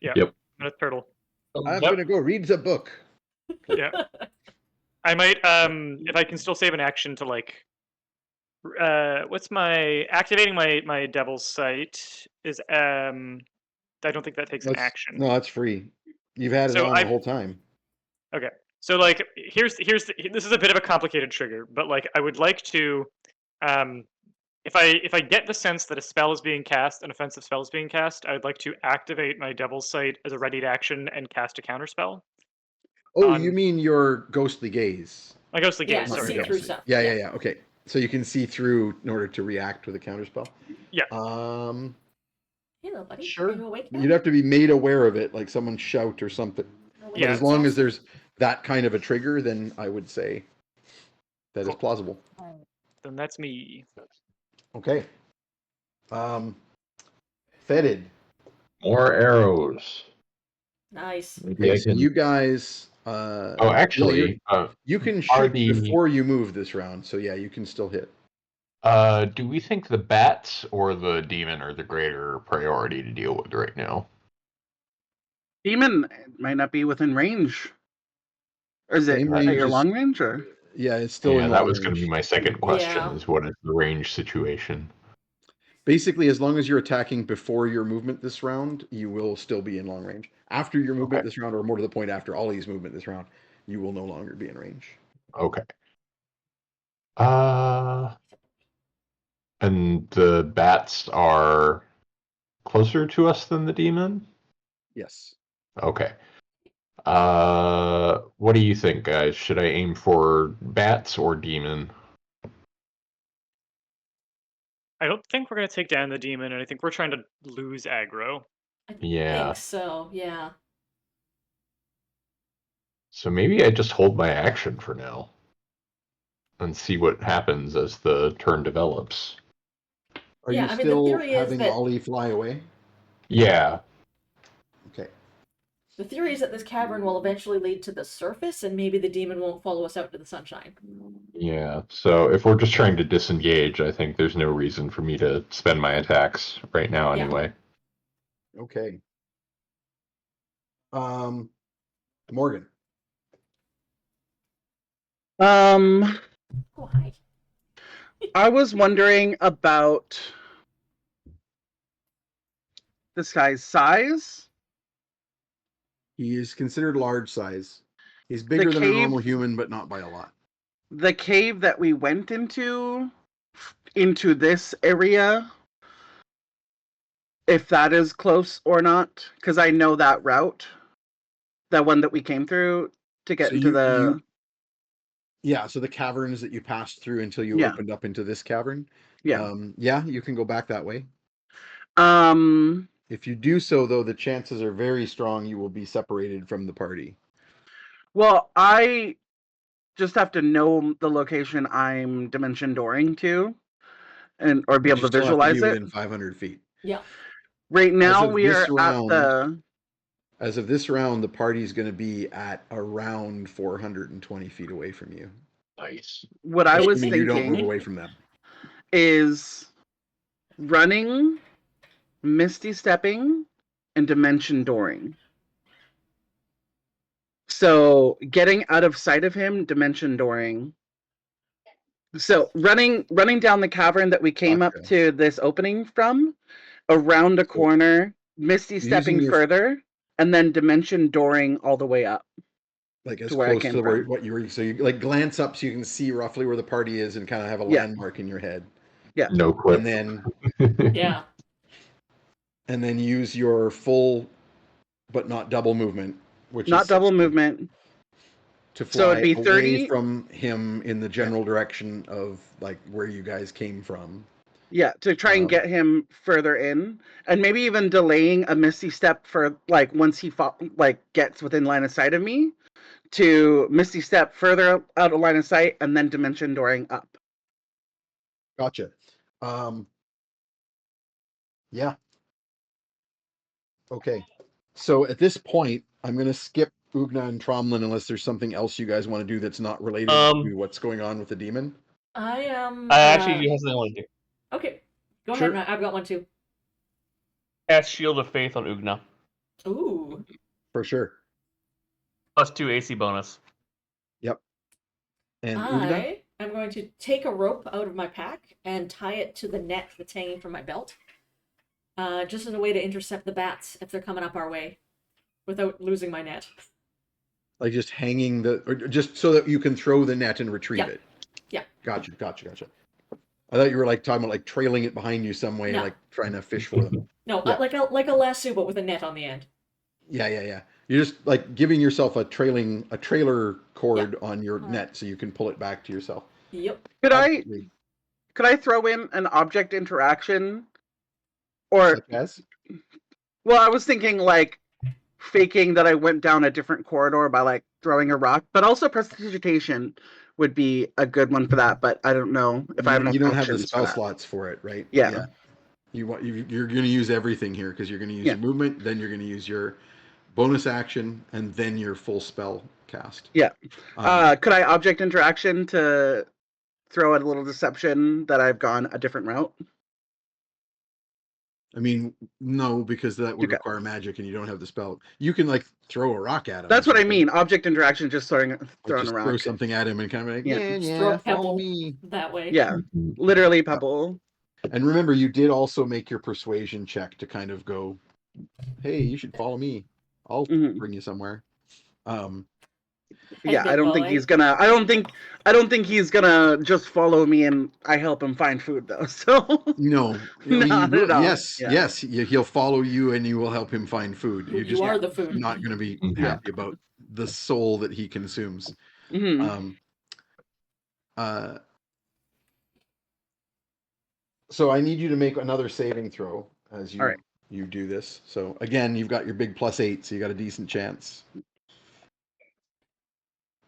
S4: I'm gonna turtle.
S1: I'm going to go read the book.
S4: Yeah. I might if I can still save an action to like what's my activating my devil's sight is I don't think that takes an action.
S1: No, it's free. You've had it
S4: So
S1: on the whole time.
S4: Okay. So like this is a bit of a complicated trigger, but like I would like to if I get the sense that a spell is being cast, an offensive spell is being cast, I would like to activate my devil's sight as a readied action and cast a counterspell.
S1: Oh, you mean your ghostly gaze?
S4: My ghostly
S2: Yeah,
S4: gaze,
S2: to
S4: sorry.
S2: see through stuff.
S1: Yeah. Okay. So you can see through in order to react with a counterspell?
S4: Yeah.
S2: Hello, buddy.
S1: Sure.
S2: Are you awake now?
S1: You'd have to be made aware of it, like someone shout or something. But
S4: Yeah.
S1: as long as there's that kind of a trigger, then I would say that is plausible.
S4: Then that's me.
S1: Okay. Fetid.
S5: More arrows.
S2: Nice.
S5: Maybe I
S1: Okay, so
S5: can.
S1: you guys.
S5: Oh, actually,
S1: you can
S5: are
S1: shoot
S5: the-
S1: before you move this round, so yeah, you can still hit.
S5: do we think the bats or the demon are the greater priority to deal with right now?
S3: Demon might not be within range. Or is it
S1: Same
S3: at
S1: range
S3: your
S1: as-
S3: long range? Or
S1: Yeah, it's still
S5: Yeah,
S1: in
S5: that
S1: long
S5: was going to
S1: range.
S5: be my second question:
S2: Yeah.
S5: is what is the range situation?
S1: Basically, as long as you're attacking before your movement this round, you will still be in long range. After your movement
S5: Okay.
S1: this round, or more to the point, after Ollie's movement this round, you will no longer be in range.
S5: Okay. And the bats are closer to us than the demon?
S1: Yes.
S5: Okay. What do you think, guys? Should I aim for bats or demon?
S4: I don't think we're gonna take down the demon, and I think we're trying to lose aggro.
S2: I
S5: Yeah.
S2: think so, yeah.
S5: So maybe I just hold my action for now and see what happens as the turn develops.
S1: Are
S2: Yeah,
S1: you
S2: I mean, the
S1: still
S2: theory is
S1: having
S2: that
S1: Ollie fly away?
S5: Yeah.
S1: Okay.
S2: the theory is that this cavern will eventually lead to the surface, and maybe the demon won't follow us out to the sunshine.
S5: Yeah. So if we're just trying to disengage, I think there's no reason for me to spend my attacks right now
S2: Yeah.
S5: anyway.
S1: Okay. Morgan.
S3: Um,
S2: Oh, hi.
S3: I was wondering about this guy's size.
S1: He is considered large size. He's bigger than a normal human, but not by a lot.
S3: The cave that we went into this area, if that is close or not, because I know that route, that one that we came through to get
S1: So
S3: into the.
S1: Yeah, so the caverns that you passed through until you
S3: Yeah.
S1: opened up into this cavern.
S3: Yeah.
S1: Yeah, you can go back that way.
S3: Um.
S1: If you do so, though, the chances are very strong you will be separated from the party.
S3: Well, I just have to know the location I'm dimension dooring to, or be
S1: But
S3: able
S1: you
S3: to
S1: still have to be
S3: visualize it.
S1: within 500 feet.
S2: Yeah.
S3: Right now
S1: of
S3: we
S1: this
S3: are at
S1: round-
S3: the.
S1: As of this round, the party's going to be at around 420 feet away from you.
S5: Nice.
S3: What I was
S1: Assuming you don't move
S3: thinking
S1: away from them.
S3: is running, misty stepping, and dimension dooring. So getting out of sight of him, dimension dooring. So running down the cavern that we came up
S1: Gotcha.
S3: to this opening from, around a corner, misty stepping
S1: your-
S3: further, and then dimension dooring all the way up.
S1: Like as
S3: to where I
S1: close
S3: came
S1: to where
S3: from.
S1: what you were. So you like glance up so you can see roughly where the party is and kind of have a
S3: Yeah.
S1: landmark in your head.
S3: Yeah.
S5: No clip.
S1: And then
S2: Yeah.
S1: and then use your full but not double movement, which
S3: Not
S1: is
S3: double
S1: 60,
S3: movement.
S1: to
S3: So
S1: fly
S3: it'd be
S1: away
S3: 30
S1: from him in the general direction of like where you guys came from.
S3: Yeah, to try and get him further in, and maybe even delaying a misty step for like once he gets within line of sight of me, to misty step further out of line of sight, and then dimension dooring up.
S1: Gotcha. Yeah. Okay. So at this point, I'm going to skip Ugna and Tromlin unless there's something else you guys want to do that's not related to what's going on with the demon.
S2: I am.
S6: I actually do have something I want to do.
S2: Okay. Go
S1: Sure.
S2: ahead, Matt. I've got one too.
S6: Cast Shield of Faith on Ugna.
S2: Ooh.
S1: For sure.
S6: +2 AC bonus.
S1: Yep. And Ugna?
S2: I am going to take a rope out of my pack and tie it to the net that's hanging from my belt. Just as a way to intercept the bats if they're coming up our way without losing my net.
S1: Like just hanging or just so that you can throw the net and retrieve it.
S2: Yeah.
S1: Gotcha. I thought you were like talking about like trailing it behind you some way,
S2: No.
S1: like trying to fish for them.
S2: No,
S1: Yeah.
S2: like a lasso, but with a net on the end.
S1: Yeah. You're just like giving yourself a trailer cord on your net so you can pull it back to yourself.
S2: Yep.
S3: Could
S1: Absolutely.
S3: I throw in an object interaction, or
S1: Such as?
S3: well, I was thinking like faking that I went down a different corridor by like throwing a rock, but also prestidigitation would be a good one for that. But I don't know if I have enough.
S1: You don't have the
S3: options for
S1: spell
S3: that.
S1: slots for it, right?
S3: Yeah.
S1: You're going to use everything here because you're going to use
S3: Yeah.
S1: your movement, then you're going to use your bonus action, and then your full spell cast.
S3: Yeah.
S1: Um,
S3: Could I object interaction to throw in a little deception that I've gone a different route?
S1: I mean, no, because that would
S3: Okay.
S1: require magic, and you don't have the spell. You can like throw a rock at him.
S3: That's
S1: or
S3: what I
S1: something.
S3: mean. Object interaction, just throwing
S1: Like,
S3: a
S1: just
S3: rock.
S1: throw something at him and kind of like,
S3: Yeah.
S2: Just throw a
S1: follow
S2: pebble
S1: me.
S2: that way.
S3: Yeah, literally pebble.
S1: And remember, you did also make your persuasion check to kind of go, hey, you should follow me. I'll
S3: Mhm.
S1: bring you somewhere.
S3: Yeah, I
S2: Big
S3: don't think
S2: boy.
S3: he's gonna. I don't think he's gonna just follow me and I help him find food though. So
S1: No, I mean, you
S3: not at
S1: will.
S3: all.
S1: Yes,
S3: Yeah.
S1: yes, he'll follow you, and you will help him find food. You're
S2: You
S1: just
S2: are the food.
S1: not going to be
S5: Mhm.
S1: happy about the soul that he consumes.
S3: Hmm.
S1: Um, uh, so I need you to make another saving throw as
S3: All right.
S1: you do this. So again, you've got your big +8, so you got a decent chance.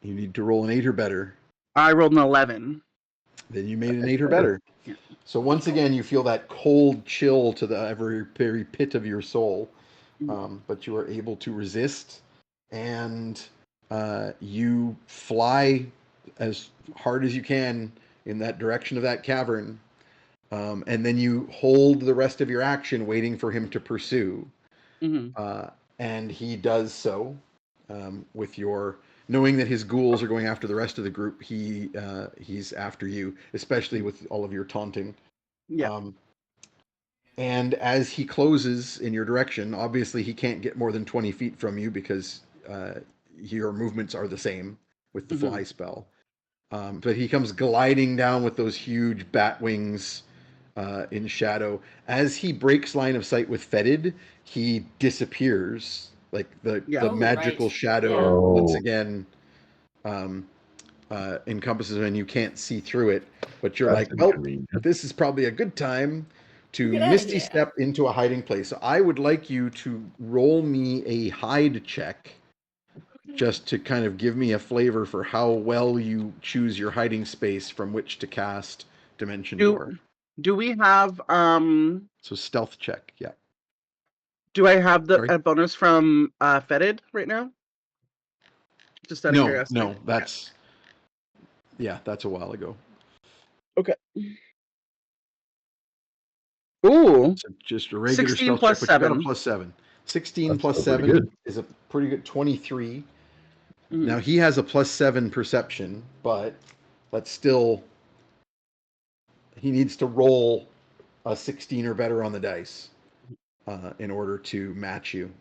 S1: You need to roll an 8 or better.
S3: I rolled an 11.
S1: Then you made an 8 or better.
S3: Yeah.
S1: So once again, you feel that cold chill to the very pit of your soul, but you are able to resist, and you fly as hard as you can in that direction of that cavern, and then you hold the rest of your action waiting for him to pursue,
S3: Hmm.
S1: and he does so with your knowing that his ghouls are going after the rest of the group. He's after you, especially with all of your taunting.
S3: Yeah.
S1: Um, and as he closes in your direction, obviously he can't get more than 20 feet from you because your movements are the same with the fly spell. But he comes gliding down with those huge bat wings in shadow. As he breaks line of sight with Fetid, he disappears. Like the
S3: Yeah.
S1: the
S2: Oh,
S1: magical
S2: right.
S1: shadow
S2: Yeah.
S1: once
S5: Oh,
S1: again um, encompasses him, and you can't see through it. But you're
S5: that's
S1: like, well,
S5: inconvenient.
S1: this is probably a good time to
S2: Get out of
S1: misty
S2: here.
S1: step into a hiding place. So I would like you to roll me a hide check, just to kind of give me a flavor for how well you choose your hiding space from which to cast Dimension
S3: Do
S1: Door.
S3: do we have
S1: So stealth check, yeah.
S3: do I have
S1: Sorry.
S3: a bonus from Fetid right now? Just out of
S1: No,
S3: curiosity.
S1: no, that's that's a while ago.
S3: Okay. Ooh,
S1: So just a regular
S3: 16
S1: stealth check,
S3: plus
S1: but you got a
S3: 7.
S1: +7. 16
S5: That's
S1: plus
S5: still pretty
S1: 7
S5: good.
S1: is a pretty good 23.
S3: Mhm.
S1: Now he has a +7 perception, but that's still he needs to roll a 16 or better on the dice in order to match you.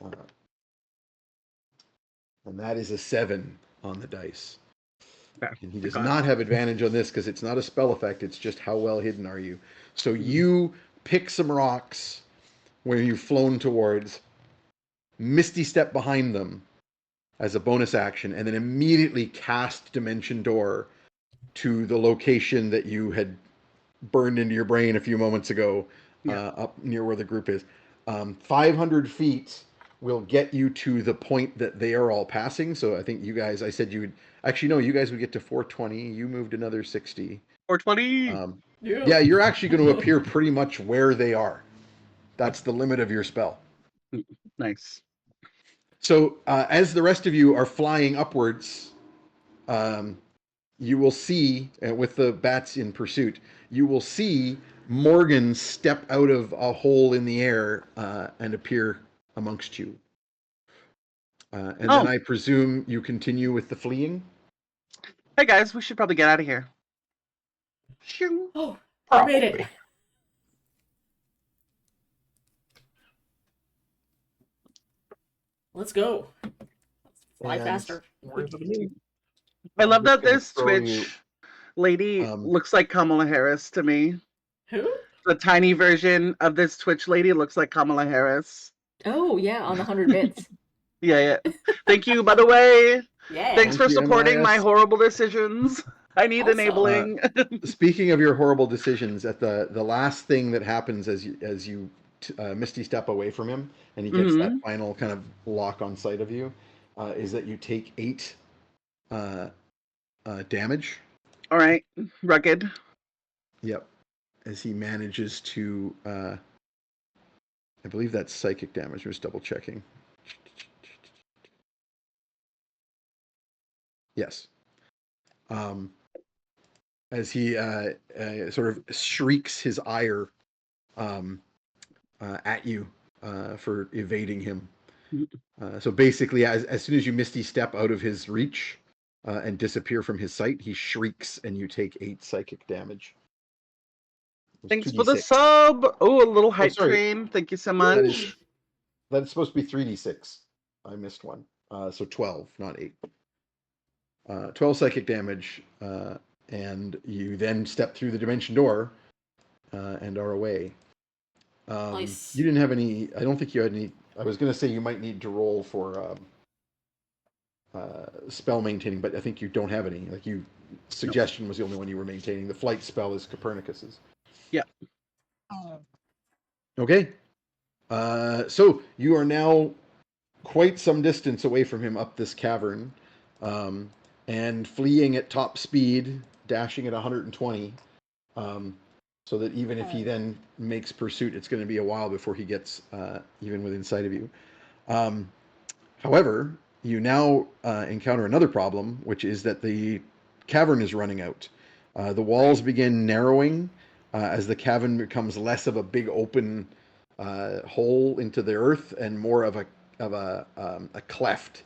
S1: Uh, and that is a 7 on the dice.
S3: Okay.
S1: And he does
S3: Got
S1: not have advantage on this because it's not a spell effect, it's just how well hidden are you. So
S3: Mhm.
S1: you pick some rocks where you've flown towards, misty step behind them as a bonus action, and then immediately cast Dimension Door to the location that you had burned into your brain a few moments ago,
S3: Yeah.
S1: up near where the group is. 500 feet will get you to the point that they are all passing. So I think you guys, I said you would, actually, no, you guys would get to 420. You moved another 60.
S3: 420.
S1: Yeah, you're actually going to appear pretty much where they are. That's the limit of your spell.
S3: Nice.
S1: So as the rest of you are flying upwards, um, you will see, with the bats in pursuit, you will see Morgan step out of a hole in the air and appear amongst you. And then
S3: Oh,
S1: I presume you continue with the fleeing?
S3: hey guys, we should probably get out of here. Shoo.
S2: Oh, we made it.
S5: Probably.
S2: Let's go. Fly
S1: And
S2: faster.
S5: Where's the meat?
S3: I
S1: I'm
S3: love
S1: just
S3: that
S1: gonna
S3: this
S1: throw you,
S3: Twitch lady
S1: um,
S3: looks like Kamala Harris to me.
S2: Who?
S3: The tiny version of this Twitch lady looks like Kamala Harris.
S2: Oh, yeah, on the 100 bits.
S3: Yeah. Thank you, by the way.
S2: Yeah.
S3: Thanks for
S1: Thank you,
S3: supporting my
S1: MIS.
S3: horrible decisions. I need
S2: Awesome.
S3: enabling.
S1: Speaking of your horrible decisions, at the last thing that happens as you misty step away from him, and he gets that
S3: Hmm.
S1: final kind of lock on sight of you, is that you take 8 damage.
S3: All right, rugged.
S1: Yep, as he manages to, I believe that's psychic damage. I'm just double checking. Yes. As he sort of shrieks his ire at you for evading him. So basically, as soon as you misty step out of his reach and disappear from his sight, he shrieks and you take 8 psychic damage. It's
S3: Thanks for the
S1: 2d6.
S3: sub. Oh, a little
S1: Oh,
S3: hype
S1: sorry.
S3: train. Thank you so
S1: That
S3: much.
S1: is supposed to be 3d6. I missed one. So 12, not 8. 12 psychic damage, and you then step through the dimension door and are away.
S2: Nice.
S1: You didn't have any. I don't think you had any. I was going to say you might need to roll for spell maintaining, but I think you don't have any. Like suggestion was the only one you were maintaining. The flight spell is Copernicus's.
S3: Yeah.
S1: Okay. So you are now quite some distance away from him up this cavern, and fleeing at top speed, dashing at 120. So that even if he then makes pursuit, it's going to be a while before he gets even within sight of you. However, you now encounter another problem, which is that the cavern is running out. The walls begin narrowing as the cavern becomes less of a big open hole into the earth and more of a cleft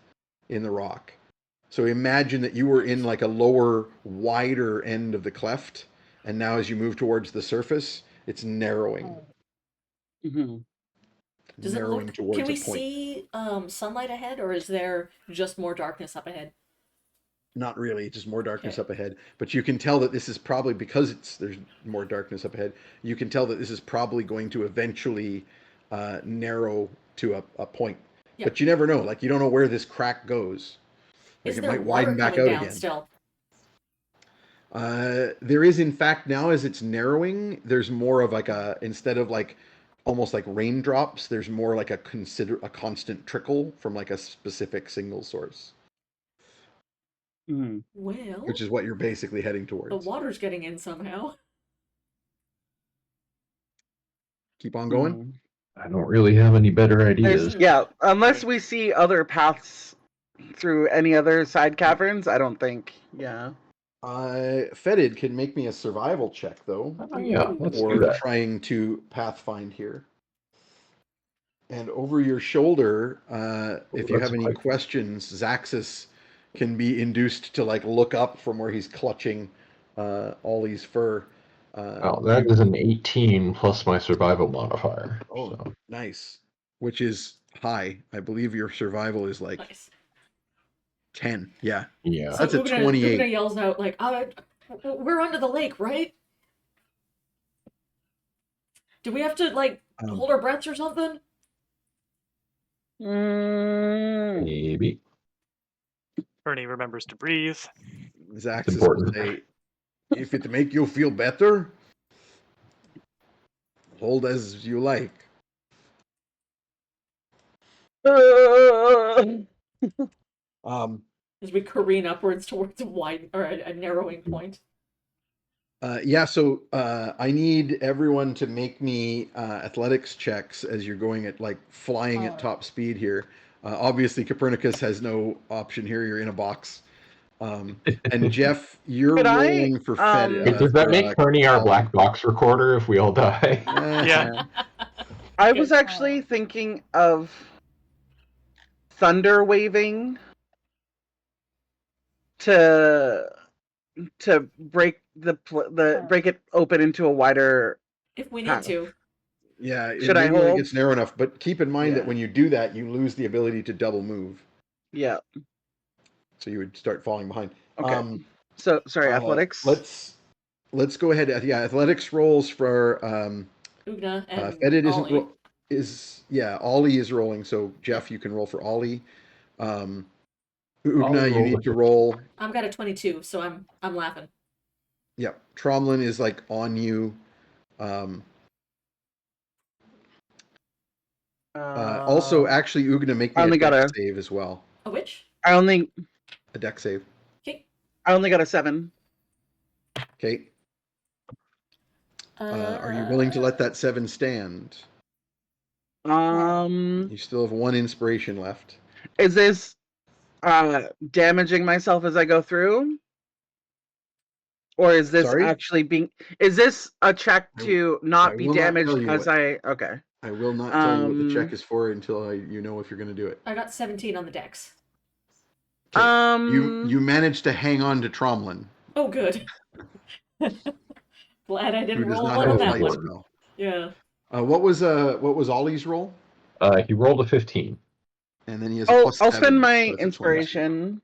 S1: in the rock. So imagine that you were in like a lower, wider end of the cleft, and now as you move towards the surface, it's narrowing.
S3: Mm-hmm.
S2: Does it
S1: Narrowing
S2: look?
S1: towards
S2: Can we
S1: a point.
S2: see sunlight ahead, or is there just more darkness up ahead?
S1: Not really, just more darkness
S2: Okay.
S1: up ahead. But you can tell that this is probably because there's more darkness up ahead. You can tell that this is probably going to eventually narrow to a point.
S2: Yep.
S1: But you never know. Like you don't know where this crack goes. Like
S2: Is
S1: it
S2: there
S1: might
S2: water
S1: widen back
S2: coming
S1: out
S2: down
S1: again.
S2: still?
S1: There is, in fact, now as it's narrowing, there's more of like instead of like almost like raindrops, there's more like a constant trickle from like a specific single source,
S3: Mm-hmm.
S2: Well,
S1: which is what you're basically heading
S2: the
S1: towards.
S2: water's getting in somehow.
S1: Keep on going.
S3: Mm-hmm.
S5: I don't really have any better ideas.
S3: Yeah, unless we see other paths through any other side caverns, I don't think. Yeah.
S1: Fetid can make me a survival check though,
S5: Oh, yeah, let's do
S1: or
S5: that.
S1: trying to pathfind here. And over your shoulder, if you
S5: that's
S1: have any
S5: quick.
S1: questions, Zaxis can be induced to like look up from where he's clutching Ollie's fur.
S5: Oh, that is an 18 plus my survival modifier.
S1: Oh,
S5: So.
S1: nice. Which is high. I believe your survival is like
S2: Nice.
S1: 10. Yeah.
S5: Yeah.
S2: So
S1: That's a 28.
S2: Ugna yells out like, "We're under the lake, right? Do we have to like hold our breaths or something?"
S3: Mm.
S5: Maybe.
S4: Pernie remembers to breathe.
S1: Zaxis will
S5: important.
S1: say, if it make you feel better, hold as you like.
S2: As we careen upwards towards a wide or a narrowing point.
S1: Yeah, so I need everyone to make me athletics checks as you're going at like flying at top speed here. Obviously, Copernicus has no option here. You're in a box. And Jeff, you're
S3: Could I,
S1: rolling for Fed.
S5: Does that make Pernie our
S1: Ollie.
S5: black box recorder if we all die?
S4: Yeah.
S3: I was actually thinking of thunder waving to break break it open into a wider.
S2: If we need
S3: path.
S2: to.
S1: Yeah,
S3: Should I
S1: maybe when it
S3: hold?
S1: gets narrow enough, but keep in mind that
S3: Yeah.
S1: when you do that, you lose the ability to double move.
S3: Yeah.
S1: So you would start falling behind.
S3: Okay. So sorry, athletics.
S1: Let's go ahead. Yeah, athletics rolls for
S2: Ugna and
S1: Fetid
S2: Ollie.
S1: Ollie is rolling. So Jeff, you can roll for Ollie. Ugna,
S5: Ollie
S1: you
S5: rolled
S1: need
S5: a
S1: to roll.
S2: I've got a 22, so I'm laughing.
S1: Yep, Tromlin is like on you. Also, actually, Ugna, make me
S3: I only
S1: a
S3: got
S1: dex save as well.
S2: A which?
S3: I only
S1: A dex save.
S2: Okay.
S3: got a 7.
S1: Okay. Are you willing to let that 7 stand? You still have 1 inspiration left.
S3: Is this damaging myself as I go through? Or is this
S1: Sorry?
S3: actually being? Is this a check to
S1: I
S3: not be
S1: will not
S3: damaged
S1: tell you
S3: as
S1: what-
S3: I? Okay.
S1: I will not tell you what the check is for until you know if you're going to do it.
S2: I got 17 on the dex.
S1: Okay. You managed to hang on to Tromlin,
S2: Oh, good. Glad I
S1: who
S2: didn't
S1: does
S2: roll
S1: not
S2: one
S1: have
S2: on
S1: a
S2: that
S1: flight
S2: one.
S1: spell.
S2: Yeah.
S1: What was Ollie's roll?
S5: He rolled a 15.
S1: And then he has a plus
S3: I'll
S1: 7,
S3: spend my
S1: so that's a 22.
S3: inspiration.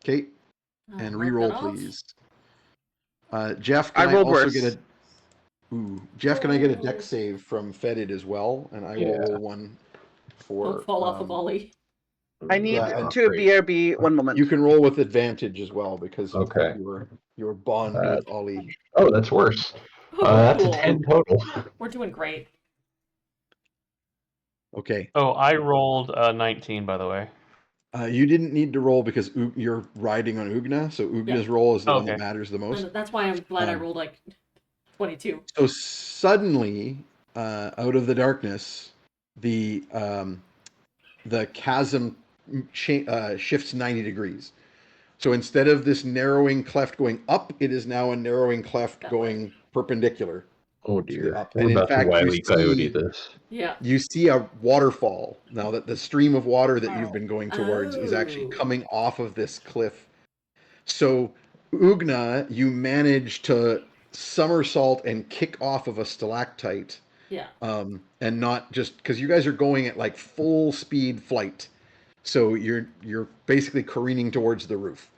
S1: Okay, and
S2: Mark
S1: re-roll,
S2: that off.
S1: please. Jeff,
S3: I
S1: can I
S3: rolled
S1: also
S3: worse.
S1: get a... Ooh, Jeff, can I get a dex save from Fetid as well? And I will
S5: Yeah.
S1: roll one for...
S2: Don't fall off of Ollie.
S3: I need
S1: Yeah, and
S3: to
S5: great.
S3: BRB 1 moment.
S1: you can roll with advantage as well because of
S5: Okay.
S1: your bond with Ollie.
S5: Oh, that's worse.
S2: Oh,
S5: That's
S2: cool.
S5: a 10 total.
S2: We're doing great.
S1: Okay.
S6: Oh, I rolled 19, by the way.
S1: You didn't need to roll because you're riding on Ugna, so Ugna's roll is the one that
S6: Okay.
S1: matters the most.
S2: And that's why I'm glad I
S1: Um,
S2: rolled like 22.
S1: So suddenly, out of the darkness, the chasm shifts 90 degrees. So instead of this narrowing cleft going up, it is now a narrowing cleft
S2: That
S1: going perpendicular
S5: Oh
S1: to the
S5: dear.
S1: up.
S5: We're
S1: And in
S5: about to
S1: fact,
S5: Wile E. Coyote this.
S2: Yeah.
S1: you see a waterfall now that the stream of water that you've been going towards is actually
S2: Oh.
S1: coming off of this cliff. So Ugna, you manage to somersault and kick off of a stalactite.
S2: Yeah.
S1: And not just because you guys are going at like full speed flight, so you're basically careening towards the roof.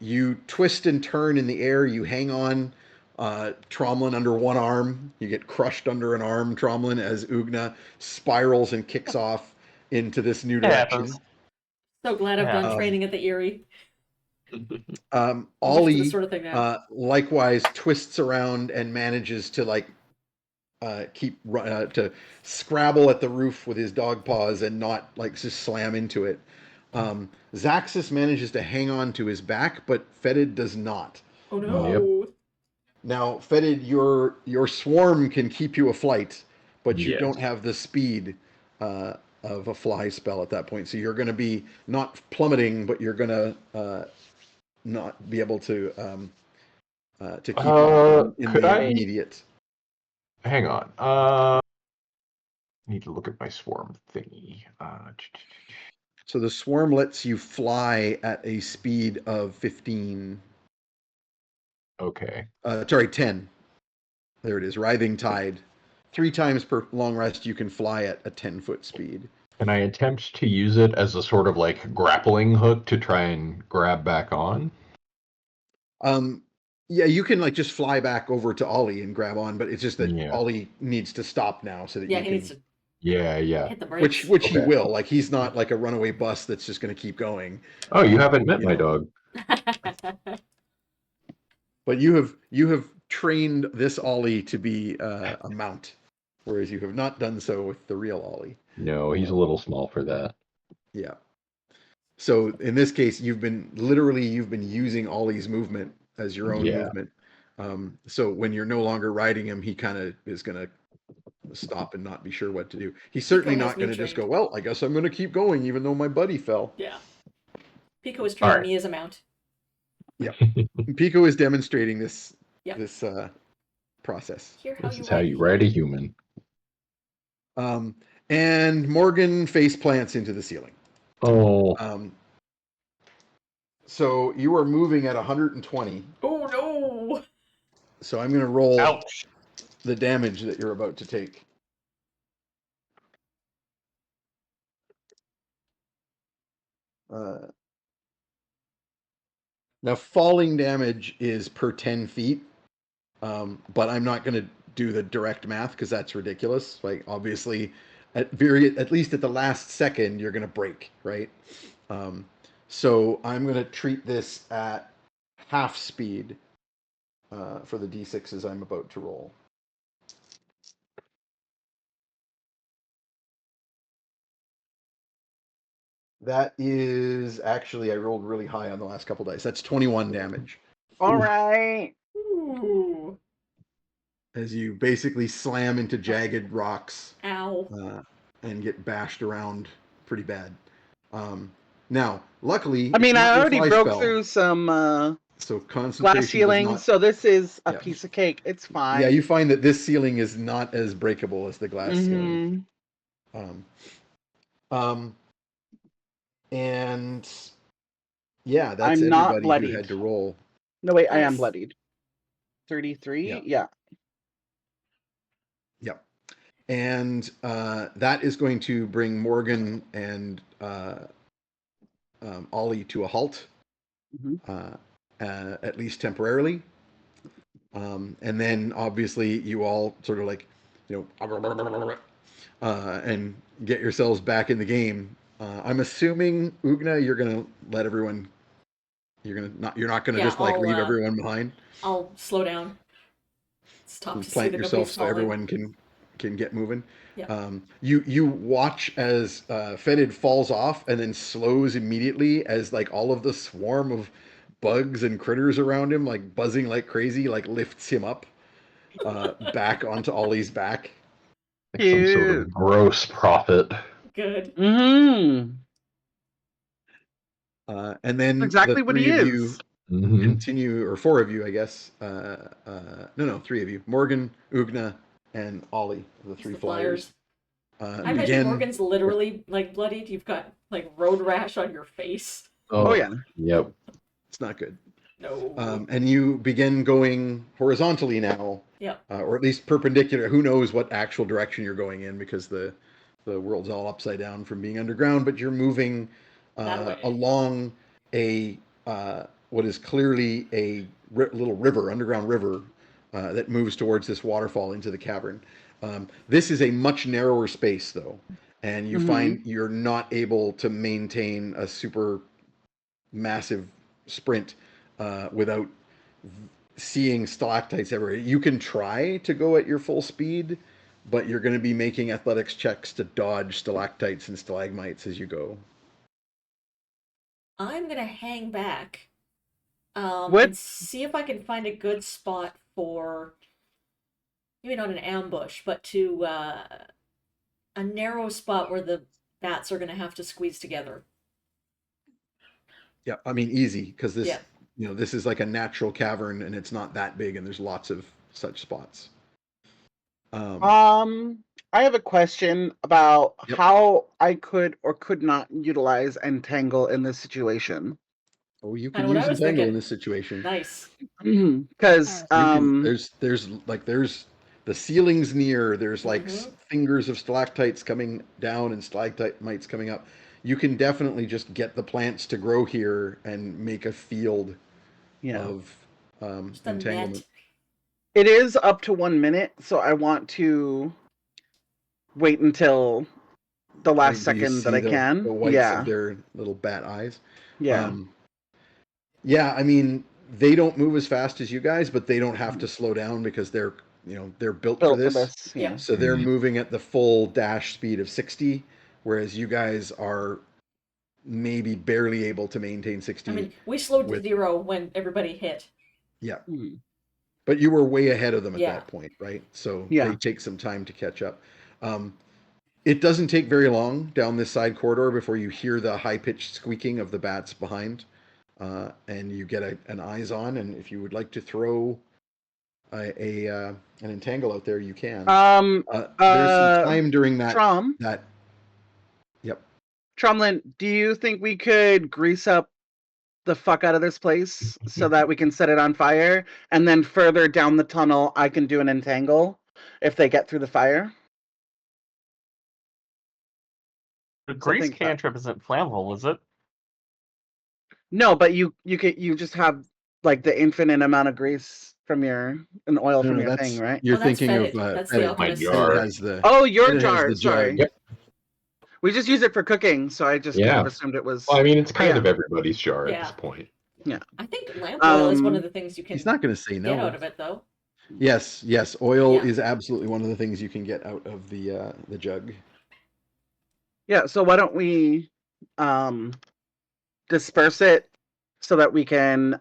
S1: You twist and turn in the air. You hang on, Tromlin under one arm. You get crushed under an arm, Tromlin, as Ugna spirals and kicks off into this new
S6: It
S1: direction.
S6: happens.
S2: So glad I've done
S6: Yeah.
S2: training at the Erie. I'm used to
S1: Ollie,
S2: this sort of thing now.
S1: likewise, twists around and manages to to scrabble at the roof with his dog paws and not like just slam into it. Zaxus manages to hang on to his back, but Fetid does not.
S2: Oh no.
S1: Now, Fetid, your swarm can keep you aflight, but you
S5: Yes.
S1: don't have the speed of a fly spell at that point. So you're going to be not plummeting, but you're going to not be able to keep up in
S5: could
S1: the
S5: I-
S1: immediate.
S5: Hang on. Need to look at my swarm thingy.
S1: So the swarm lets you fly at a speed of 15.
S5: Okay.
S1: Sorry, 10. There it is, writhing tide. 3 times per long rest, you can fly at a 10-foot speed.
S5: Can I attempt to use it as a sort of like grappling hook to try and grab back on?
S1: Yeah, you can like just fly back over to Ollie and grab on, but it's just that
S5: Yeah.
S1: Ollie needs to stop now so that
S2: Yeah,
S1: you
S2: he
S1: can.
S2: needs to
S5: Yeah.
S2: hit the brakes.
S1: Which he
S5: Okay.
S1: will. Like he's not like a runaway bus that's just going to keep going.
S5: Oh, you haven't met
S1: You
S5: my
S1: know.
S5: dog.
S1: But you have trained this Ollie to be a mount, whereas you have not done so with the real Ollie.
S5: No, he's a little small for that.
S1: Yeah. So in this case, you've been using Ollie's movement as your own
S5: Yeah.
S1: movement. So when you're no longer riding him, he kind of is going to stop and not be sure what to do. He's certainly
S2: Pico has
S1: not going
S2: me
S1: to just go,
S2: trained.
S1: well, I guess I'm going to keep going even though my buddy fell.
S2: Yeah. Pico is training
S5: Alright.
S2: me as a mount.
S1: Pico is demonstrating this
S2: Yep.
S1: this process.
S2: Hear how
S5: This
S2: you
S5: is how
S2: ride
S5: you
S2: me.
S5: ride a human.
S1: And Morgan face plants into the ceiling.
S5: Oh,
S1: So you are moving at 120.
S2: Oh no!
S1: So I'm going to roll
S6: Ouch.
S1: the damage that you're about to take. Now, falling damage is per 10 feet, but I'm not going to do the direct math because that's ridiculous. Like, obviously, at least at the last second, you're going to break, right? So I'm going to treat this at half speed for the d6s I'm about to roll. That is actually, I rolled really high on the last couple dice. That's 21 damage.
S3: All right.
S2: Ooh.
S1: As you basically slam into jagged rocks
S2: Ow.
S1: and get bashed around pretty bad. Now, luckily,
S3: I mean,
S1: it's not
S3: I
S1: your
S3: already
S1: fly
S3: broke
S1: spell,
S3: through some
S1: so concentration
S3: glass
S1: does
S3: ceilings,
S1: not-
S3: so this is a
S1: Yeah.
S3: piece of cake. It's fine.
S1: Yeah, you find that this ceiling is not as breakable as the glass ceiling. And yeah, that's
S3: I'm not
S1: everybody who
S3: bloodied.
S1: had to roll.
S3: No, wait, I am
S2: Nice.
S3: bloodied. 33?
S1: Yeah.
S3: Yeah.
S1: Yep. and that is going to bring Morgan and Ollie to a halt, at least temporarily. And then obviously you all sort of like, and get yourselves back in the game. I'm assuming Ugna, you're gonna let everyone. You're not gonna
S2: Yeah,
S1: just like
S2: I'll
S1: leave everyone behind.
S2: I'll slow down. Stop
S1: And
S2: to see
S1: plant
S2: that
S1: yourself
S2: nobody's
S1: so
S2: falling.
S1: everyone can get moving.
S2: Yeah.
S1: You watch as Fetid falls off and then slows immediately as like all of the swarm of bugs and critters around him, like buzzing like crazy, like lifts him up back onto Ollie's back.
S5: Like some sort of gross prophet.
S2: Good.
S3: Mm-hmm.
S1: And then
S3: Exactly
S1: the
S3: what he
S1: three of
S3: is.
S1: you
S5: Mhm.
S1: continue, or four of you, I guess. No, three of you: Morgan, Ugna, and Ollie, the
S2: It's
S1: three
S2: the
S1: flyers.
S2: I imagine Morgan's literally like bloodied. You've got like road rash on your face.
S3: Oh, yeah.
S5: Yep.
S1: It's not good.
S2: No.
S1: And you begin going horizontally now,
S2: Yeah.
S1: or at least perpendicular. Who knows what actual direction you're going in, because the world's all upside down from being underground. But you're moving
S2: That way.
S1: along a what is clearly a little river, underground river, that moves towards this waterfall into the cavern. This is a much narrower space, though, and you find you're not able to maintain a super massive sprint without seeing stalactites everywhere. You can try to go at your full speed, but you're going to be making athletics checks to dodge stalactites and stalagmites as you go.
S2: I'm gonna hang back
S3: What?
S2: and see if I can find a good spot for maybe not an ambush, but to a narrow spot where the bats are gonna have to squeeze together.
S1: Yeah, I mean easy, because
S2: Yeah.
S1: this is like a natural cavern and it's not that big and there's lots of such spots.
S3: I have a question about
S1: Yep.
S3: how I could or could not utilize entangle in this situation.
S1: Oh, you
S2: Kinda
S1: can
S2: what I
S1: use
S2: was
S1: entangle in
S2: thinking.
S1: this situation.
S2: Nice.
S3: Because
S1: You can. There's the ceiling's near. There's like fingers of stalactites coming down and stalagmites coming up. You can definitely just get the plants to grow here and make a field of
S2: Just a
S1: entanglement.
S2: net.
S3: it is up to 1 minute, so I want to wait until the
S1: Wait
S3: last
S1: until you
S3: second that
S1: see
S3: I
S1: the
S3: can.
S1: whites of their little bat eyes.
S3: Yeah.
S1: Yeah, I mean, they don't move as fast as you guys, but they don't have to slow down because they're built for
S3: Built for
S1: this.
S3: this.
S2: Yeah.
S3: Yeah.
S1: So they're moving at the full dash speed of 60, whereas you guys are maybe barely able to maintain 60
S2: I mean, we slowed to
S1: with
S2: 0 when everybody hit.
S1: yeah.
S3: Mhm.
S1: But you were way ahead of them at
S2: Yeah.
S1: that point, right? So
S3: Yeah.
S1: they take some time to catch up. It doesn't take very long down this side corridor before you hear the high-pitched squeaking of the bats behind, and you get an eyes on. And if you would like to throw an entangle out there, you can. There's some time during that. Yep.
S3: Tromlin, do you think we could grease up the fuck out of this place so that we can set it on fire, and then further down the tunnel I can do an entangle if they get through the fire?
S6: The grease cantrip isn't flammable, is it?
S3: No, but you just have like the infinite amount of grease from your and oil from your thing, right?
S1: You're
S2: Oh, that's
S1: thinking of
S2: Fetid. That's the
S1: Fetid.
S2: alchemist.
S1: Fetid has the
S3: your
S1: Fetid has
S3: jar.
S1: the
S3: Sorry.
S1: jug.
S5: Yep.
S3: We just use it for cooking, so I just kind
S5: Yeah.
S3: of assumed it was.
S5: Well, I mean, it's kind of everybody's jar at
S2: Yeah.
S5: this point.
S3: Yeah.
S2: I think lamp oil is one of the things you can
S1: He's not going to say
S2: get
S1: no.
S2: out of it, though.
S1: Yes, oil
S2: Yeah.
S1: is absolutely one of the things you can get out of the jug.
S3: Yeah, so why don't we disperse it so that we can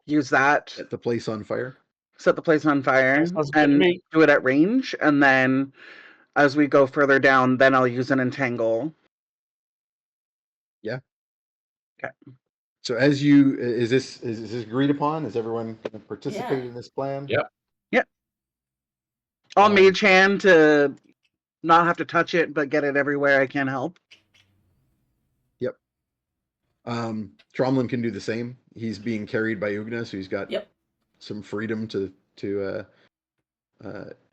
S3: use that.
S1: Set the place on fire.
S3: Set the place on fire
S6: Sounds good to
S3: and
S6: me.
S3: do it at range, and then as we go further down, then I'll use an entangle.
S1: Yeah.
S3: Okay.
S1: So as you is this agreed upon? Is everyone going to participate in this plan?
S5: Yep.
S3: Yep. I'll mage hand to not have to touch it, but get it everywhere I can help.
S1: Yep. Tromlin can do the same. He's being carried by Ugna, so he's got some freedom to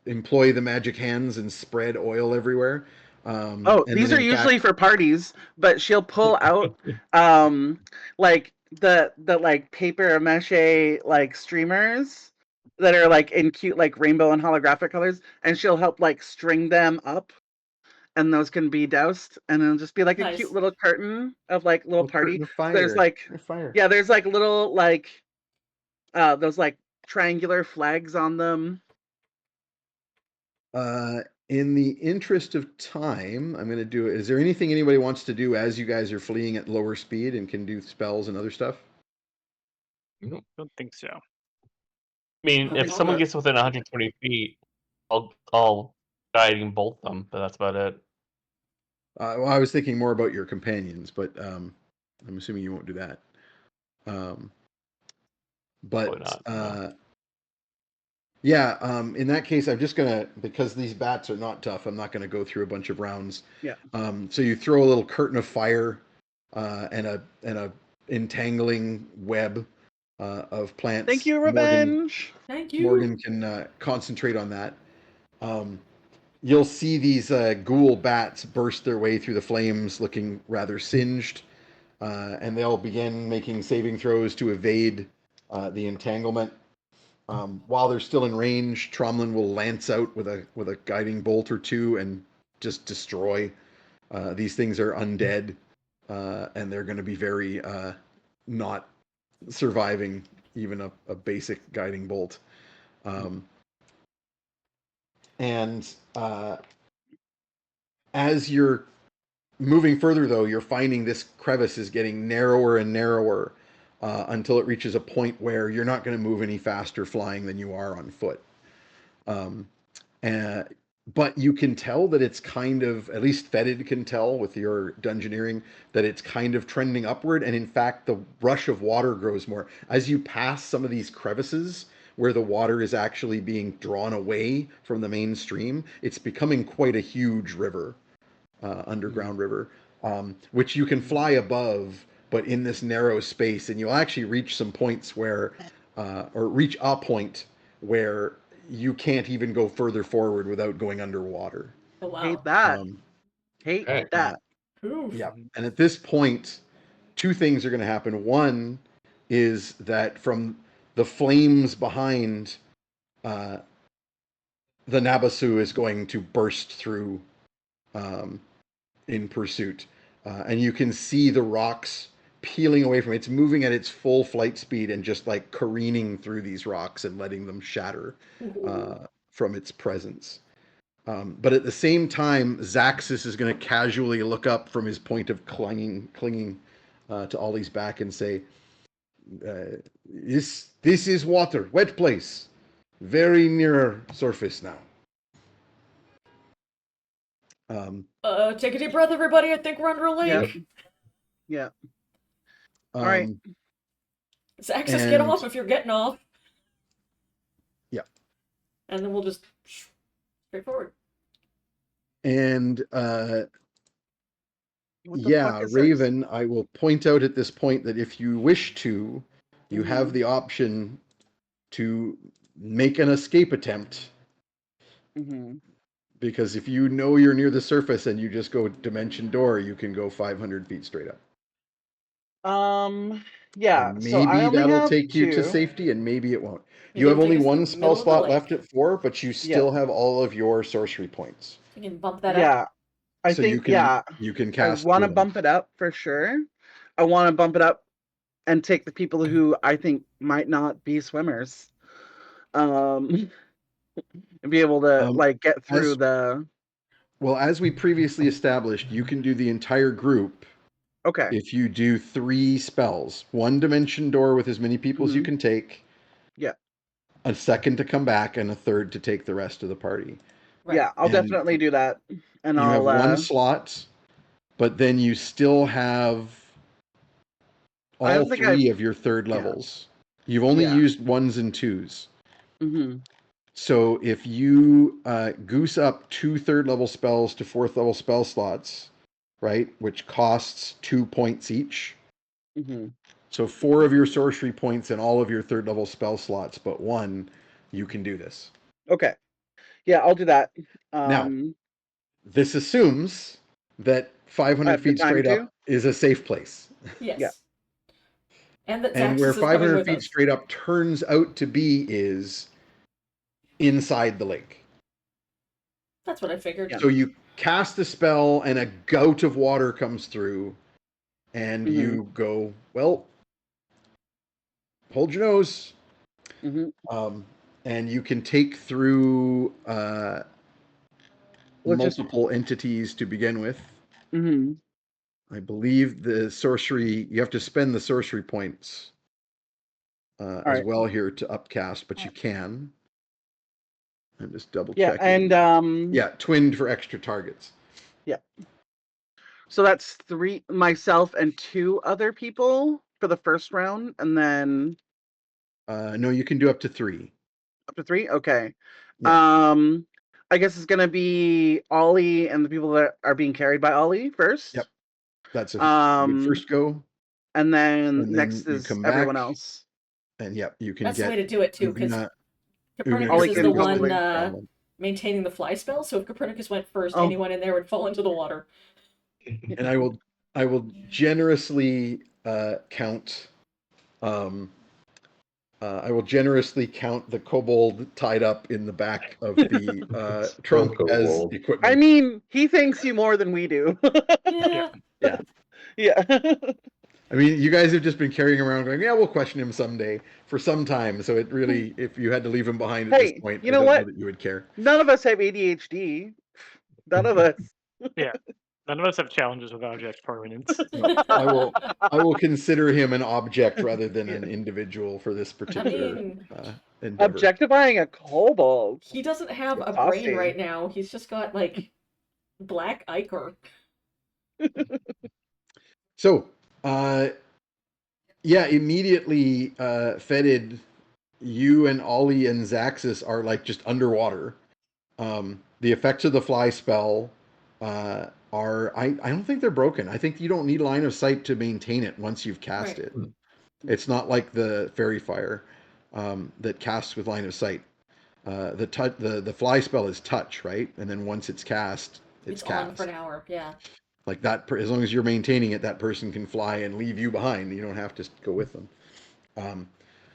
S1: employ the magic hands and spread oil everywhere.
S3: Oh,
S1: And
S3: these
S1: then
S3: are
S1: in
S3: usually
S1: fact,
S3: for parties, but she'll pull out like the like paper mache like streamers that are like in cute like rainbow and holographic colors, and she'll help like string them up, and those can be doused, and it'll just be like a cute
S2: Nice.
S3: little curtain of like little
S1: oh, curtain
S3: party.
S1: of
S3: There's
S1: fire,
S3: like
S1: curtain of fire.
S3: yeah, there's like little like those like triangular flags on them.
S1: Uh, in the interest of time, I'm going to do it. Is there anything anybody wants to do as you guys are fleeing at lower speed and can do spells and other stuff?
S4: Don't think so.
S6: I mean, if
S2: Okay.
S6: someone gets within 120 feet, I'll guiding bolt them, but that's about it.
S1: Well, I was thinking more about your companions, but I'm assuming you won't do that.
S6: Probably
S1: But
S6: not. No.
S1: yeah, in that case, I'm just gonna, because these bats are not tough, I'm not gonna go through a bunch of rounds.
S3: Yeah.
S1: So you throw a little curtain of fire and a entangling web of plants.
S3: Thank you,
S1: Morgan
S3: revenge.
S2: Thank you.
S1: Morgan can concentrate on that. You'll see these ghoul bats burst their way through the flames, looking rather singed, and they'll begin making saving throws to evade the entanglement. While they're still in range, Tromlin will lance out with a guiding bolt or two and just destroy. These things are undead, and they're going to be very not surviving even a basic guiding bolt. And as you're moving further, though, you're finding this crevice is getting narrower and narrower until it reaches a point where you're not going to move any faster flying than you are on foot. Uh, but you can tell that it's kind of, at least Fetid can tell with your dungeoneering, that it's kind of trending upward. And in fact, the rush of water grows more. As you pass some of these crevices where the water is actually being drawn away from the main stream, it's becoming quite a huge river, underground river, which you can fly above, but in this narrow space. And you'll actually reach some points where, or reach a point where you can't even go further forward without going underwater.
S2: Oh wow.
S3: Hate that.
S1: Um,
S3: Hate
S5: Okay.
S3: that.
S2: Oof.
S1: yeah. And at this point, two things are going to happen. One is that from the flames behind, uh, the Nabasu is going to burst through um, in pursuit. And you can see the rocks peeling away from it. It's moving at its full flight speed and just like careening through these rocks and letting them shatter from its presence. But at the same time, Zaxis is going to casually look up from his point of clinging to Ollie's back and say, "This is water, wet place, very near surface now."
S2: Take a deep breath, everybody. I think we're under a lake.
S3: Yeah. All right.
S2: Zaxis, get
S1: and-
S2: off if you're getting off.
S1: Yeah.
S2: And then we'll just straight forward.
S1: And
S3: What the
S1: yeah,
S3: fuck is
S1: Raven, I will point out at this point that if you wish to, you
S3: Mhm.
S1: have the option to make an escape attempt.
S3: this? Mhm.
S1: Because if you know you're near the surface and you just go dimension door, you can go 500 feet straight up.
S3: Yeah.
S1: And
S3: So I
S1: maybe
S3: only
S1: that'll
S3: have
S1: take you to
S3: 2.
S1: safety, and maybe it won't.
S2: Maybe
S1: You have
S2: it'll
S1: only
S2: take us to
S1: one
S2: the
S1: spell
S2: middle of the
S1: slot
S2: lake.
S1: left at 4, but you still have all of your sorcery points,
S2: We can bump that up.
S3: Yeah. I
S1: so
S3: think
S1: you can
S3: I
S1: cast.
S3: want to
S1: 2 of them.
S3: bump it up for sure. I want to bump it up and take the people who I think might not be swimmers. And be able to like get through
S1: As
S3: the
S1: well as we previously established, you can do the entire group
S3: Okay.
S1: if you do 3 spells. One dimension door with as many people as you
S3: Mhm.
S1: can take.
S3: Yeah.
S1: A second to come back, and a third to take the rest of the party.
S2: Right.
S3: Yeah, I'll
S1: And
S3: definitely do that. And
S1: You have
S3: I'll
S1: one slot, but then you still have
S3: I
S1: all
S3: don't think
S1: 3 of your third
S3: yeah.
S1: levels. You've only
S3: Yeah.
S1: used 1s and 2s.
S3: Mhm.
S1: So if you goose up 2 third level spells to 4th level spell slots, right, which costs 2 points each.
S3: Mhm.
S1: So 4 of your sorcery points and all of your third level spell slots, but 1, you can do this.
S3: Okay. Yeah, I'll do that.
S1: Now, this assumes that
S3: I
S1: 500
S3: have the
S1: feet
S3: time
S1: straight
S3: to.
S1: up is a safe place.
S2: Yes. And that
S1: And where
S2: Zaxxas is coming
S1: 500
S2: with
S1: feet
S2: us.
S1: straight up turns out to be is inside the lake.
S2: That's what I figured.
S3: Yeah.
S1: So you cast a spell and a gout of water comes through and you go, well, hold your nose.
S3: Mm-hmm.
S1: And you can take through
S3: Let's just.
S1: multiple entities to begin with.
S3: Mm-hmm.
S1: I believe the sorcery, you have to spend the sorcery points
S3: All
S1: as
S3: right.
S1: well here to upcast, but you can. I'm just double
S3: Yeah,
S1: checking.
S3: and
S1: Yeah, twinned for extra targets.
S3: yeah. So that's 3, myself and 2 other people for the first round, and then
S1: No, you can do up to 3.
S3: up to 3. Okay.
S1: Yeah.
S3: I guess it's gonna be Ollie and the people that are being carried by Ollie first.
S1: Yep. That's a good
S3: Um,
S1: first go.
S3: and then
S1: And then
S3: next
S1: you
S3: is
S1: come
S3: everyone
S1: back.
S3: else.
S1: And yep, you can
S2: That's the
S1: get
S2: way to do it too, because
S1: Ugna,
S2: Copernicus
S3: Ollie
S2: is
S3: can
S2: the
S3: probably-
S2: one
S1: Tomlin.
S2: maintaining the fly spell, so if Copernicus went first,
S3: Oh.
S2: anyone in there would fall into the water.
S1: And I will generously count. I will generously count the kobold tied up in the back of the trunk as
S5: kobold.
S1: equipment.
S3: I mean, he thanks you more than we do.
S2: Yeah.
S1: Yeah.
S3: Yeah.
S1: I mean, you guys have just been carrying around going, yeah, we'll question him someday for some time. So it really, if you had to leave him behind at this
S3: Hey,
S1: point,
S3: you
S1: I
S3: know
S1: don't
S3: what?
S1: know that you would care.
S3: None of us have ADHD. None of us.
S4: Yeah. None of us have challenges with object permanence.
S1: No, I will consider him an object rather than an individual for this particular
S2: mean,
S1: endeavor.
S3: Objectifying a kobold.
S2: he doesn't have a
S3: Saucy.
S2: brain right now. He's just got like black ichor.
S1: So, yeah, immediately, Fetid, you and Ollie and Zaxxas are like just underwater. The effects of the fly spell are, I don't think they're broken. I think you don't need line of sight to maintain it once you've cast
S2: Right.
S1: it. It's not like the fairy fire that casts with line of sight. The fly spell is touch, right? And then once it's cast,
S2: It's
S1: cast.
S2: on for an hour. Yeah.
S1: Like that, as long as you're maintaining it, that person can fly and leave you behind. You don't have to go with them.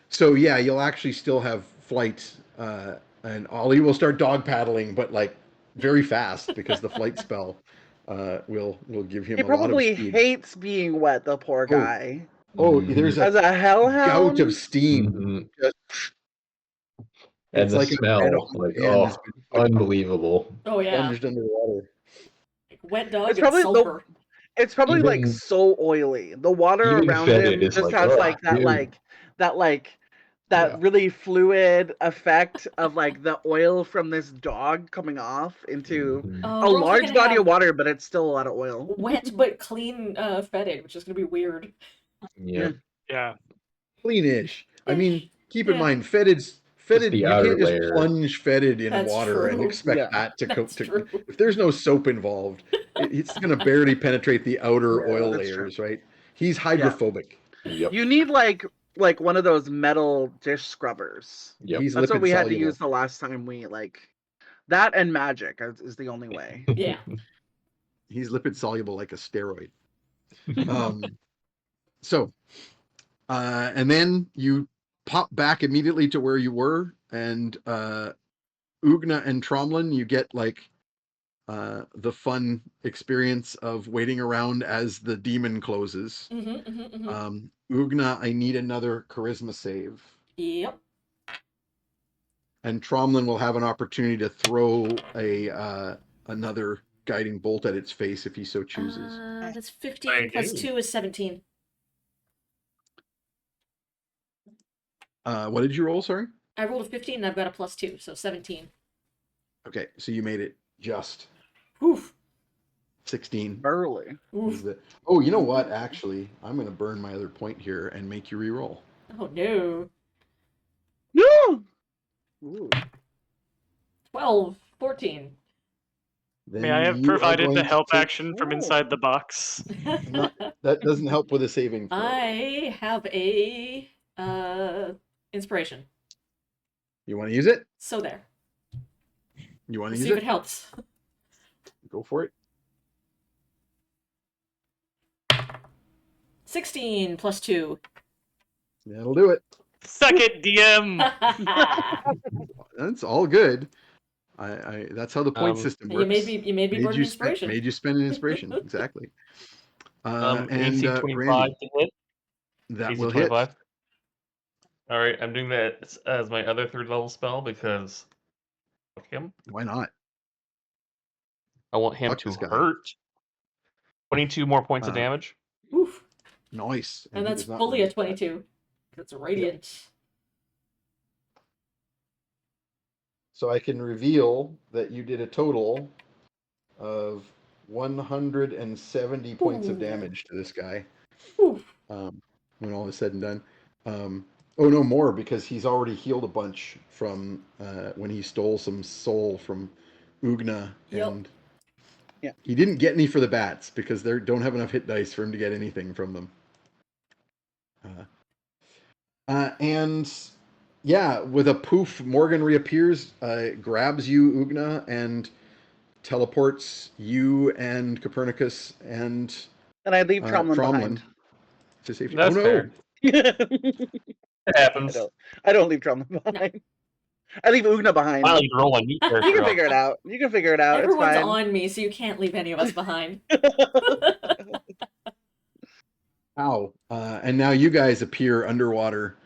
S1: So yeah, you'll actually still have flight, and Ollie will start dog paddling, but like very fast because the flight spell will give him
S3: He
S1: a lot of
S3: probably
S1: speed.
S3: hates being wet, the poor guy.
S1: Oh, there's
S3: As a
S1: a
S3: hellhound.
S1: gout of steam.
S5: Mhm.
S1: Just,
S5: And
S1: it's
S5: the
S1: like a
S5: smell,
S1: red-hot
S5: like,
S1: pan has been
S5: unbelievable.
S2: Oh yeah.
S1: plunged underwater.
S2: Like wet dog
S3: It's
S2: and
S3: probably
S2: sulfur.
S3: It's probably like
S5: Even-
S3: so oily. The water
S5: even
S3: around
S5: Fetid
S3: him
S5: is
S3: just
S5: like,
S3: has
S5: "Ugh,
S3: like that
S5: dude."
S3: that
S5: Yeah.
S3: really fluid effect of like the oil from this dog coming off into
S5: Mhm.
S3: a
S2: We're also
S3: large
S2: gonna
S3: body
S2: have
S3: of water, but it's still a lot of oil.
S2: wet but clean Fetid, which is gonna be weird.
S5: Yep.
S4: Yeah.
S1: Cleanish. I mean, keep in
S2: Yeah.
S1: mind, Fetid.
S5: the
S1: You
S5: outer
S1: can't just
S5: layer.
S1: plunge Fetid in
S2: That's
S1: water and
S2: true.
S1: expect
S3: Yeah.
S1: that to
S2: That's true.
S1: If there's no soap involved, it's going to barely penetrate the outer
S3: Yeah,
S1: oil
S3: that's true.
S1: layers, right? He's hydrophobic.
S5: Yep.
S3: You need like one of those metal dish scrubbers.
S5: Yep.
S1: He's
S3: That's what
S1: lipid
S3: we had to
S1: soluble.
S3: use the last time we that and magic is the only way.
S2: Yeah.
S1: He's lipid soluble like a steroid. So, and then you pop back immediately to where you were, and Ugna and Tromlin, you get like the fun experience of waiting around as the demon closes. Ugna, I need another charisma save.
S2: Yep.
S1: And Tromlin will have an opportunity to throw another guiding bolt at its face if he so chooses.
S2: That's 15 plus 2 is 17.
S1: What did you roll, sorry?
S2: I rolled a 15 and I've got a plus 2, so 17.
S1: Okay, so you made it just
S2: Oof.
S1: 16.
S3: Burly.
S2: Oof.
S1: Oh, you know what? Actually, I'm going to burn my other point here and make you re-roll.
S2: Oh no.
S3: No. Ooh.
S2: 12, 14.
S1: Then
S4: May I have
S1: you are
S4: provided
S1: going
S4: the
S1: to
S4: help
S1: take-
S4: action from inside the box?
S1: That doesn't help with a saving throw.
S2: I have a inspiration.
S1: You want to use it?
S2: So there.
S1: You want to
S2: See
S1: use
S2: if
S1: it?
S2: it helps.
S1: Go for it.
S2: 16 plus 2.
S1: That'll do it.
S4: Suck it, DM.
S1: That's all good. I that's how the point system works.
S2: you made me burn an inspiration.
S1: Made you spend an inspiration. Exactly. And
S6: AC 25
S1: Brandy,
S6: to hit.
S1: that
S6: AC
S1: will hit.
S6: 25. All right, I'm doing that as my other 3rd level spell because fuck him.
S1: Why not?
S6: I want him
S1: Fuck
S6: to
S1: this guy.
S6: hurt. 22 more points of damage.
S2: Oof.
S1: Nice.
S2: And
S1: he
S2: that's
S1: does not
S2: fully a
S1: resist that.
S2: 22. That's radiant.
S1: So I can reveal that you did a total of 170 points of
S2: Ooh.
S1: damage to this guy.
S2: Oof.
S1: When all is said and done. Oh no, more, because he's already healed a bunch from when he stole some soul from Ugna,
S2: Yep.
S1: and
S3: Yeah.
S1: he didn't get any for the bats because they don't have enough hit dice for him to get anything from them. And yeah, with a poof, Morgan reappears, grabs you, Ugna, and teleports you and Copernicus and
S3: And I leave Tromlin behind.
S1: to safety.
S6: That's
S1: Oh no!
S6: fair. It happens.
S3: I don't leave Tromlin behind. I leave Ugna behind.
S6: Finally, you roll a new character.
S3: You can
S6: up.
S3: figure it out. You can figure it out.
S2: Everyone's
S3: it's fine.
S2: on me, so you can't leave any of us behind.
S1: Ow. And now you guys appear underwater,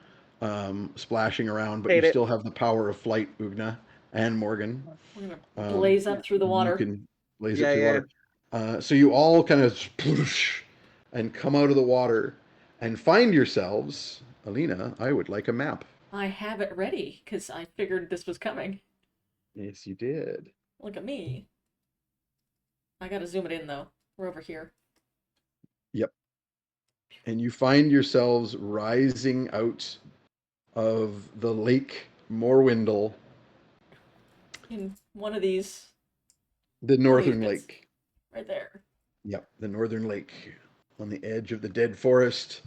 S1: splashing around, but
S3: Hate
S1: you
S3: it.
S1: still have the power of flight, Ugna and Morgan.
S2: We're gonna blaze up through the water.
S1: You can blaze
S3: Yeah,
S1: it through
S3: yeah.
S1: the water. So you all kind of sploosh and come out of the water and find yourselves. Alina, I would like a map.
S2: I have it ready, because I figured this was coming.
S1: Yes, you did.
S2: Look at me. I gotta zoom it in, though. We're over here.
S1: Yep. And you find yourselves rising out of the Lake Morwindle,
S2: In one of these.
S1: the northern
S2: bits.
S1: lake.
S2: Right there.
S1: Yep, the northern lake on the edge of the dead forest,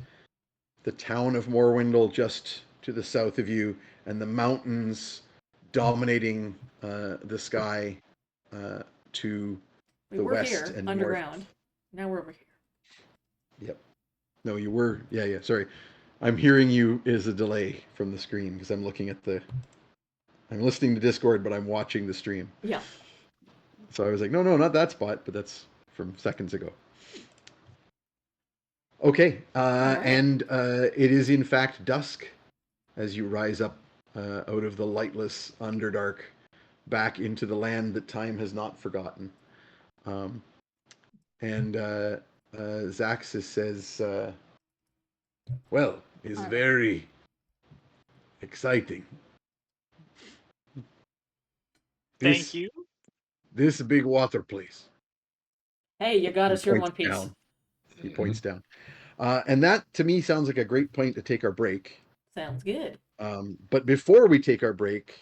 S1: the town of Morwindle just to the south of you, and the mountains dominating the sky to
S2: We
S1: the
S2: were
S1: west
S2: here,
S1: and
S2: underground.
S1: north.
S2: Now we're over here.
S1: Yep. No, you were. Yeah. Sorry, I'm hearing you is a delay from the screen because I'm looking at the. I'm listening to Discord, but I'm watching the stream.
S2: Yeah.
S1: So I was like, no, not that spot, but that's from seconds ago. Okay,
S2: right.
S1: and it is in fact dusk as you rise up out of the lightless Underdark back into the land that time has not forgotten. And Zaxis says, well, it's very exciting.
S4: Thank you.
S1: This big water place.
S2: Hey, you got us here in one
S1: Points
S2: piece.
S1: down. He points down. And that, to me, sounds like a great point to take our break.
S2: Sounds good.
S1: But before we take our break,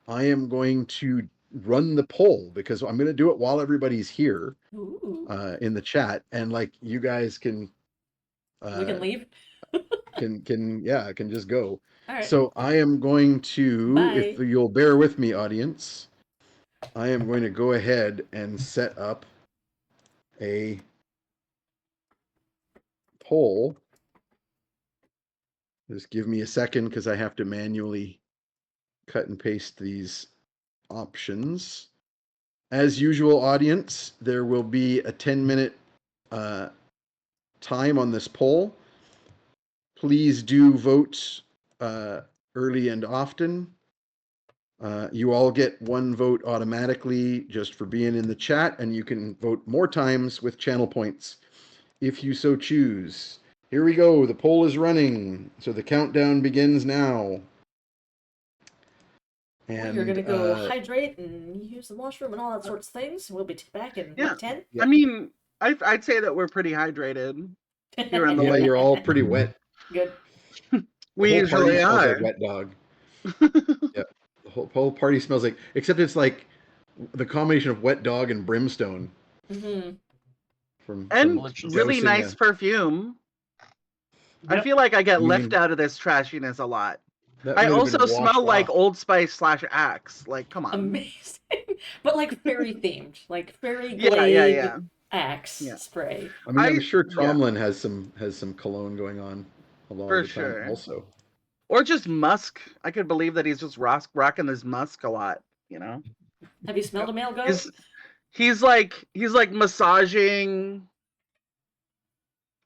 S1: I am going to run the poll because I'm going to do it while everybody's here in the chat. And like you guys can...
S2: we can leave?
S1: can just go.
S2: All right.
S1: So I am going to,
S2: Bye.
S1: if you'll bear with me, audience, I am going to go ahead and set up a poll. Just give me a second because I have to manually cut and paste these options. As usual, audience, there will be a 10-minute time on this poll. Please do vote early and often. You all get one vote automatically just for being in the chat, and you can vote more times with channel points if you so choose. Here we go. The poll is running. So the countdown begins now. And
S2: you're gonna go hydrate and use the washroom and all that sorts of things. We'll be back in 10.
S1: Yeah.
S3: I mean, I'd say that we're pretty hydrated here in the lake.
S1: You're all pretty wet.
S2: Good.
S3: We
S1: The whole party
S3: usually
S1: smells
S3: are.
S1: like wet dog. Yeah, the whole party smells like, except it's like the combination of wet dog and brimstone.
S2: Mm-hmm.
S1: From
S3: Really nice perfume. Yep. I feel like I get left out of this trashiness a lot. I also smell like Old Spice / Axe. Like, come on.
S2: Amazing. but like fairy themed, like fairy
S3: Yeah,
S2: glade
S3: yeah.
S2: axe
S3: Yeah.
S2: spray.
S1: I mean, I'm
S3: I
S1: sure
S3: yeah,
S1: Tromlin has some cologne going on a lot
S3: for
S1: of the time
S3: sure.
S1: also.
S3: Or just musk. I could believe that he's just rocking this musk a lot, you know?
S2: Have you smelled a male goat?
S3: He's like massaging,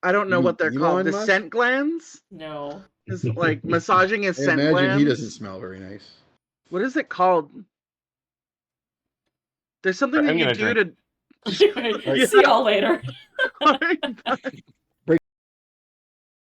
S3: I don't
S1: You
S3: know
S1: mean
S3: what they're called.
S1: Elon
S3: The
S1: Musk?
S3: scent glands?
S2: No.
S3: Is like massaging his
S1: I
S3: scent
S1: imagine he doesn't
S3: glands.
S1: smell very nice.
S3: What is it called? There's something that
S6: I'm
S3: you
S6: gonna
S3: do
S6: drink.
S3: to
S2: See y'all later.
S3: Alright, bye.